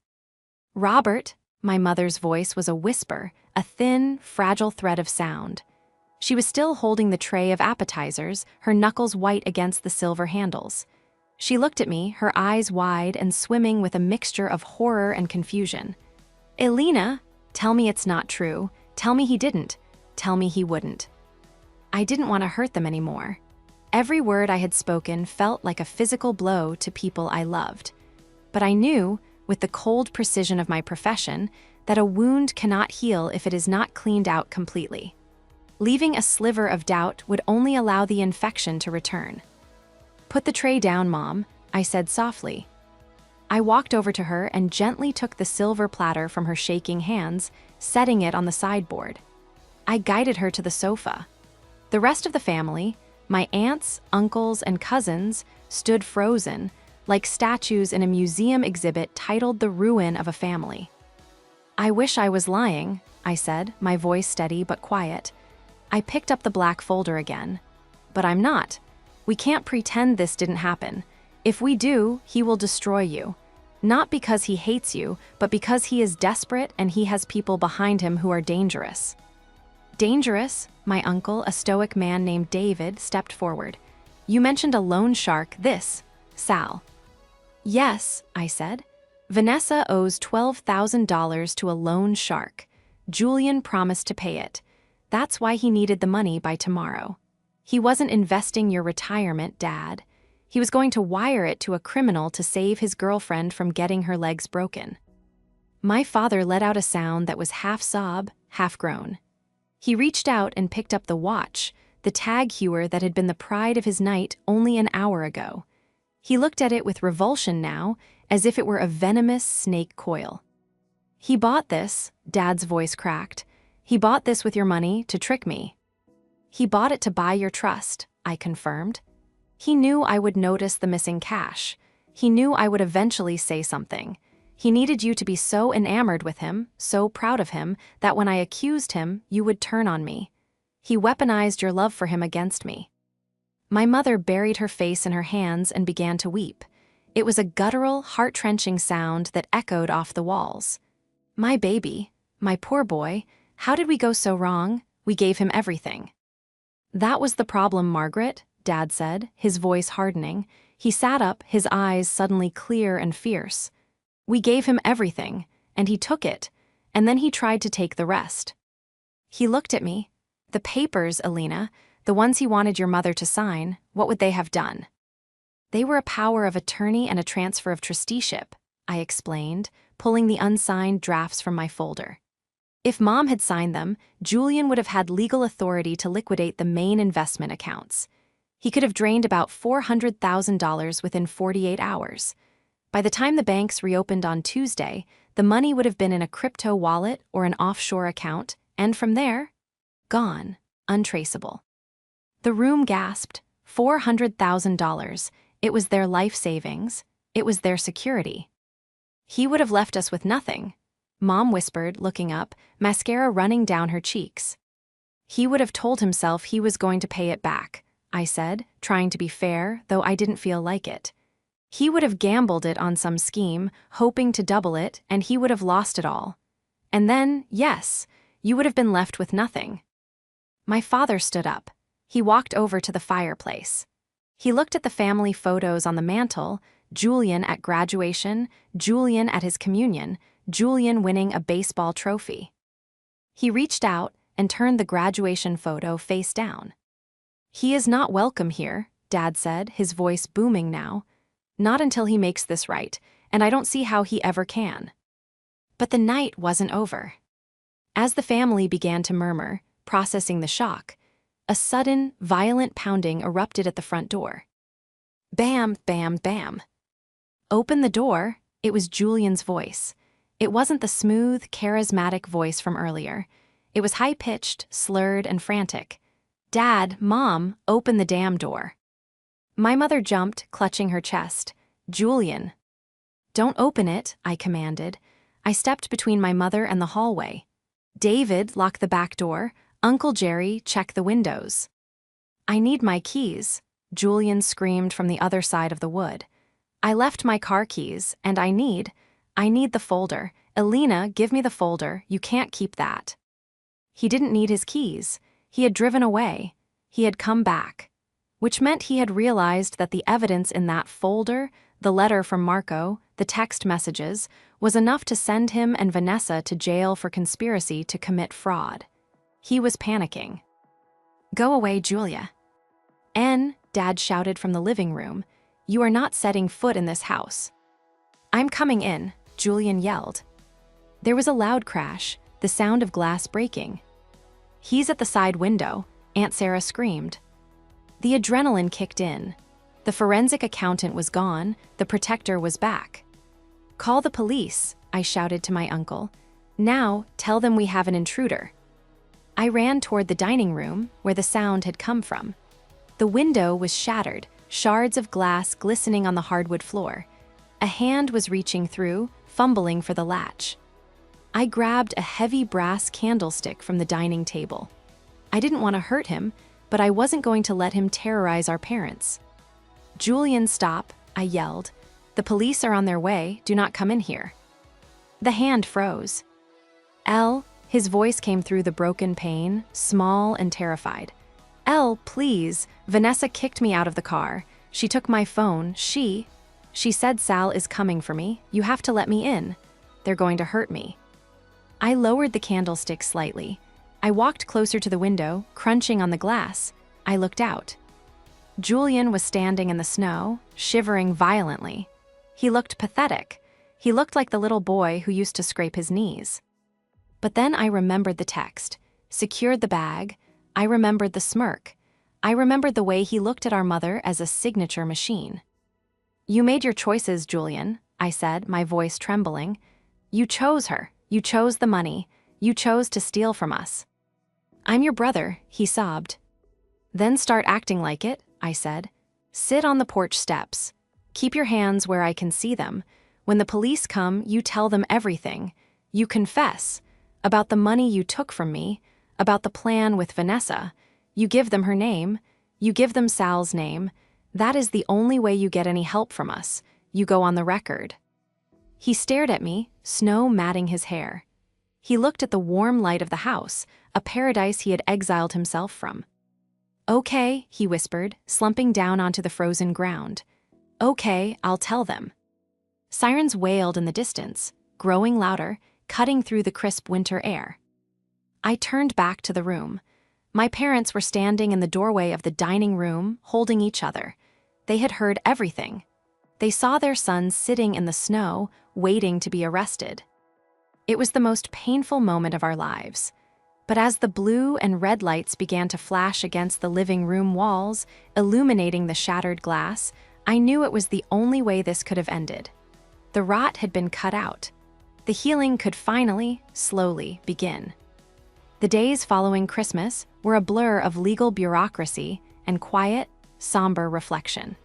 Speaker 1: "Robert," my mother's voice was a whisper, a thin, fragile thread of sound. She was still holding the tray of appetizers, her knuckles white against the silver handles. She looked at me, her eyes wide and swimming with a mixture of horror and confusion. "Elena, tell me it's not true. Tell me he didn't. Tell me he wouldn't." I didn't want to hurt them anymore. Every word I had spoken felt like a physical blow to people I loved. But I knew, with the cold precision of my profession, that a wound cannot heal if it is not cleaned out completely. Leaving a sliver of doubt would only allow the infection to return. "Put the tray down, Mom," I said softly. I walked over to her and gently took the silver platter from her shaking hands, setting it on the sideboard. I guided her to the sofa. The rest of the family, my aunts, uncles, and cousins, stood frozen, like statues in a museum exhibit titled "The Ruin of a Family." "I wish I was lying," I said, my voice steady but quiet. I picked up the black folder again. "But I'm not. We can't pretend this didn't happen. If we do, he will destroy you. Not because he hates you, but because he is desperate and he has people behind him who are dangerous. Dangerous? My uncle, a stoic man named David, stepped forward. You mentioned a loan shark, Sal. Yes, I said. Vanessa owes $12,000 to a loan shark. Julian promised to pay it. That's why he needed the money by tomorrow. He wasn't investing your retirement, Dad. He was going to wire it to a criminal to save his girlfriend from getting her legs broken. My father let out a sound that was half sob, half groan. He reached out and picked up the watch, the Tag Heuer that had been the pride of his night only an hour ago. He looked at it with revulsion now, as if it were a venomous snake coil. He bought this, Dad's voice cracked. He bought this with your money to trick me. He bought it to buy your trust, I confirmed. He knew I would notice the missing cash. He knew I would eventually say something. He needed you to be so enamored with him, so proud of him, that when I accused him, you would turn on me. He weaponized your love for him against me. My mother buried her face in her hands and began to weep. It was a guttural, heart-wrenching sound that echoed off the walls. My baby, my poor boy, how did we go so wrong? We gave him everything. That was the problem, Margaret, Dad said, his voice hardening. He sat up, his eyes suddenly clear and fierce. We gave him everything, and he took it, and then he tried to take the rest. He looked at me. The papers, Alina, the ones he wanted your mother to sign, what would they have done? They were a power of attorney and a transfer of trusteeship, I explained, pulling the unsigned drafts from my folder. If Mom had signed them, Julian would have had legal authority to liquidate the main investment accounts. He could have drained about $400,000 within 48 hours. By the time the banks reopened on Tuesday, the money would have been in a crypto wallet or an offshore account, and from there, gone, untraceable. The room gasped. $400,000. It was their life savings. It was their security. He would have left us with nothing, Mom whispered, looking up, mascara running down her cheeks. He would have told himself he was going to pay it back, I said, trying to be fair, though I didn't feel like it. He would have gambled it on some scheme, hoping to double it, and he would have lost it all. And then, yes, you would have been left with nothing. My father stood up. He walked over to the fireplace. He looked at the family photos on the mantel, Julian at graduation, Julian at his communion, Julian winning a baseball trophy. He reached out and turned the graduation photo face down. He is not welcome here, Dad said, his voice booming now. Not until he makes this right, and I don't see how he ever can. But the night wasn't over. As the family began to murmur, processing the shock, a sudden, violent pounding erupted at the front door. Bam, bam, bam. Open the door. It was Julian's voice. It wasn't the smooth, charismatic voice from earlier. It was high-pitched, slurred, and frantic. Dad, Mom, open the damn door. My mother jumped, clutching her chest. Julian. Don't open it, I commanded. I stepped between my mother and the hallway. David, lock the back door. Uncle Jerry, check the windows. I need my keys, Julian screamed from the other side of the wood. I left my car keys, and I need the folder. Alina, give me the folder, you can't keep that. He didn't need his keys. He had driven away. He had come back. Which meant he had realized that the evidence in that folder, the letter from Marco, the text messages, was enough to send him and Vanessa to jail for conspiracy to commit fraud. He was panicking. Go away, Julia. Dad shouted from the living room. You are not setting foot in this house. I'm coming in, Julian yelled. There was a loud crash, the sound of glass breaking. He's at the side window, Aunt Sarah screamed. The adrenaline kicked in. The forensic accountant was gone, the protector was back. Call the police, I shouted to my uncle. Now, tell them we have an intruder. I ran toward the dining room, where the sound had come from. The window was shattered, shards of glass glistening on the hardwood floor. A hand was reaching through, fumbling for the latch. I grabbed a heavy brass candlestick from the dining table. I didn't want to hurt him, but I wasn't going to let him terrorize our parents. Julian, stop, I yelled. The police are on their way, do not come in here. The hand froze. Elle, his voice came through the broken pane, small and terrified. Elle, please. Vanessa kicked me out of the car. She took my phone. She said Sal is coming for me. You have to let me in. They're going to hurt me. I lowered the candlestick slightly. I walked closer to the window, crunching on the glass. I looked out. Julian was standing in the snow, shivering violently. He looked pathetic. He looked like the little boy who used to scrape his knees. But then I remembered the text, secured the bag. I remembered the smirk. I remembered the way he looked at our mother as a signature machine. You made your choices, Julian, I said, my voice trembling. You chose her. You chose the money. You chose to steal from us. I'm your brother, he sobbed. Then start acting like it, I said. Sit on the porch steps. Keep your hands where I can see them. When the police come, you tell them everything. You confess about the money you took from me, about the plan with Vanessa. You give them her name. You give them Sal's name. That is the only way you get any help from us. You go on the record. He stared at me, snow matting his hair. He looked at the warm light of the house, a paradise he had exiled himself from. Okay, he whispered, slumping down onto the frozen ground. Okay, I'll tell them. Sirens wailed in the distance, growing louder, cutting through the crisp winter air. I turned back to the room. My parents were standing in the doorway of the dining room, holding each other. They had heard everything. They saw their son sitting in the snow, waiting to be arrested. It was the most painful moment of our lives. But as the blue and red lights began to flash against the living room walls, illuminating the shattered glass, I knew it was the only way this could have ended. The rot had been cut out. The healing could finally, slowly begin. The days following Christmas were a blur of legal bureaucracy and quiet, somber reflection.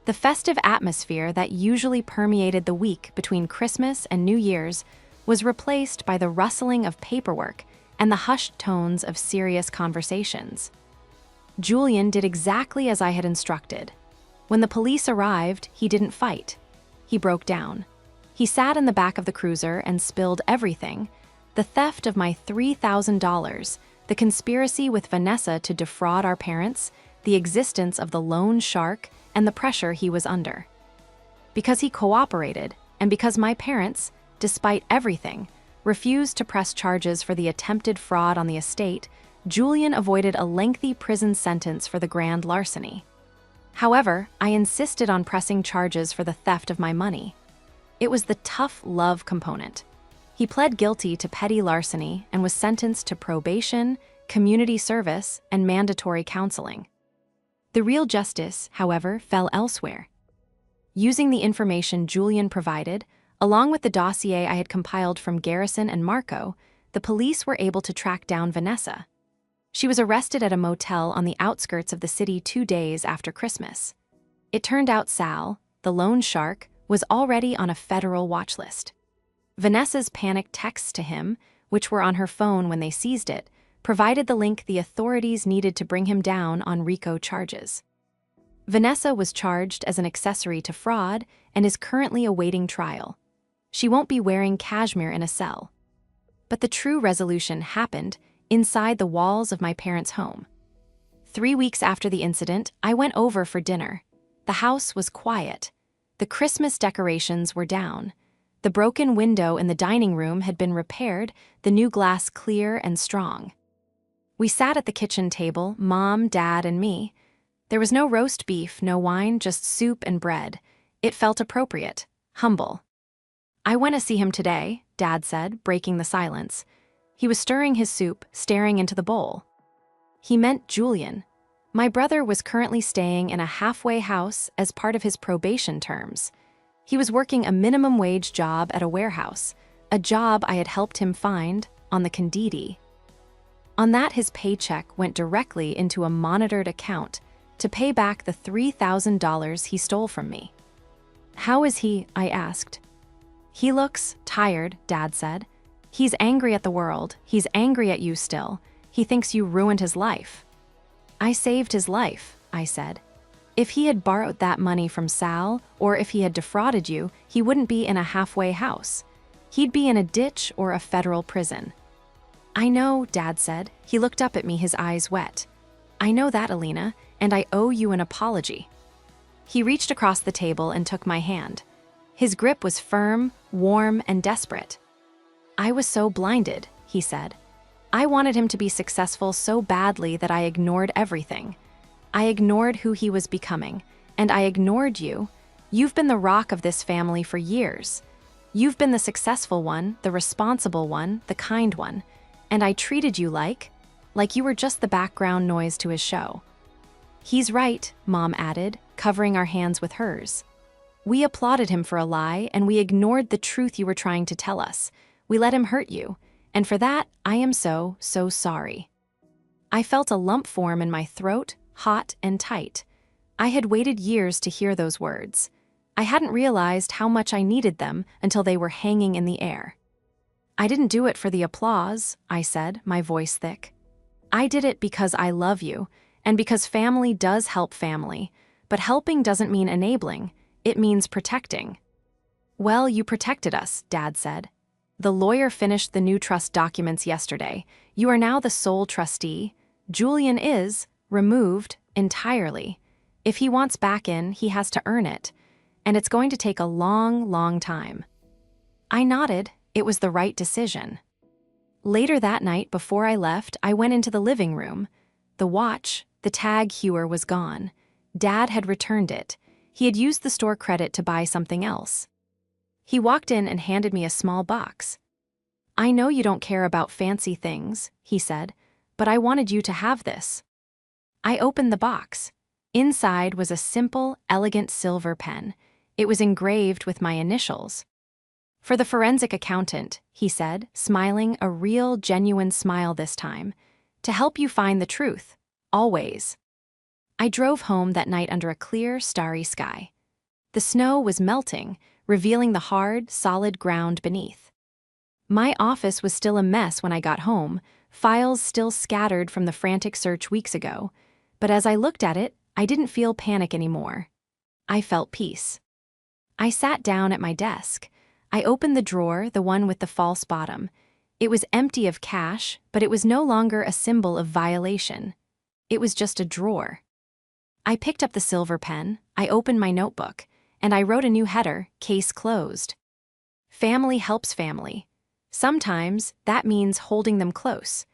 Speaker 1: The festive atmosphere that usually permeated the week between Christmas and New Year's was replaced by the rustling of paperwork and the hushed tones of serious conversations. Julian did exactly as I had instructed. When the police arrived, he didn't fight. He broke down. He sat in the back of the cruiser and spilled everything: the theft of my $3,000, the conspiracy with Vanessa to defraud our parents, the existence of the loan shark, and the pressure he was under. Because he cooperated, and because my parents, despite everything, refused to press charges for the attempted fraud on the estate, Julian avoided a lengthy prison sentence for the grand larceny. However, I insisted on pressing charges for the theft of my money. It was the tough love component. He pled guilty to petty larceny and was sentenced to probation, community service, and mandatory counseling. The real justice, however, fell elsewhere. Using the information Julian provided, along with the dossier I had compiled from Garrison and Marco, the police were able to track down Vanessa. She was arrested at a motel on the outskirts of the city 2 days after Christmas. It turned out Sal, the loan shark, was already on a federal watch list. Vanessa's panicked texts to him, which were on her phone when they seized it, provided the link the authorities needed to bring him down on RICO charges. Vanessa was charged as an accessory to fraud and is currently awaiting trial. She won't be wearing cashmere in a cell. But the true resolution happened inside the walls of my parents' home. 3 weeks after the incident, I went over for dinner. The house was quiet. The Christmas decorations were down. The broken window in the dining room had been repaired, the new glass clear and strong. We sat at the kitchen table, Mom, Dad, and me. There was no roast beef, no wine, just soup and bread. It felt appropriate, humble. I went to see him today, Dad said, breaking the silence. He was stirring his soup, staring into the bowl. He meant Julian. My brother was currently staying in a halfway house as part of his probation terms. He was working a minimum wage job at a warehouse, a job I had helped him find on the Conditi. On that, his paycheck went directly into a monitored account to pay back the $3,000 he stole from me. How is he? I asked. He looks tired, Dad said. He's angry at the world. He's angry at you still. He thinks you ruined his life. I saved his life, I said. If he had borrowed that money from Sal, or if he had defrauded you, he wouldn't be in a halfway house. He'd be in a ditch or a federal prison. I know, Dad said. He looked up at me, his eyes wet. I know that, Alina, and I owe you an apology. He reached across the table and took my hand. His grip was firm, warm, and desperate. I was so blinded, he said. I wanted him to be successful so badly that I ignored everything. I ignored who he was becoming, and I ignored you. You've been the rock of this family for years. You've been the successful one, the responsible one, the kind one, and I treated you like you were just the background noise to his show. He's right, Mom added, covering our hands with hers. We applauded him for a lie, and we ignored the truth you were trying to tell us. We let him hurt you, and for that, I am so sorry. I felt a lump form in my throat, hot and tight. I had waited years to hear those words. I hadn't realized how much I needed them until they were hanging in the air. I didn't do it for the applause, I said, my voice thick. I did it because I love you, and because family does help family, but helping doesn't mean enabling, it means protecting. Well, you protected us, Dad said. The lawyer finished the new trust documents yesterday. You are now the sole trustee. Julian is removed entirely. If he wants back in, he has to earn it, and it's going to take a long time. I nodded. It was the right decision. Later that night, before I left, I went into the living room. The watch, the tag hewer, was gone. Dad had returned it. He had used the store credit to buy something else. He walked in and handed me a small box. I know you don't care about fancy things, he said, but I wanted you to have this. I opened the box. Inside was a simple, elegant silver pen. It was engraved with my initials. For the forensic accountant, he said, smiling, a real, genuine smile this time. To help you find the truth. Always. I drove home that night under a clear, starry sky. The snow was melting, revealing the hard, solid ground beneath. My office was still a mess when I got home, files still scattered from the frantic search weeks ago, but as I looked at it, I didn't feel panic anymore. I felt peace. I sat down at my desk. I opened the drawer, the one with the false bottom. It was empty of cash, but it was no longer a symbol of violation. It was just a drawer. I picked up the silver pen, I opened my notebook, and I wrote a new header, Case Closed. Family helps family. Sometimes that means holding them close,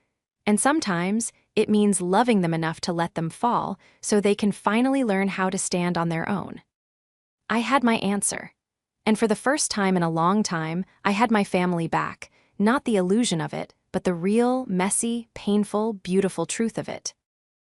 Speaker 1: and sometimes it means loving them enough to let them fall so they can finally learn how to stand on their own. I had my answer. And for the first time in a long time, I had my family back, not the illusion of it, but the real, messy, painful, beautiful truth of it.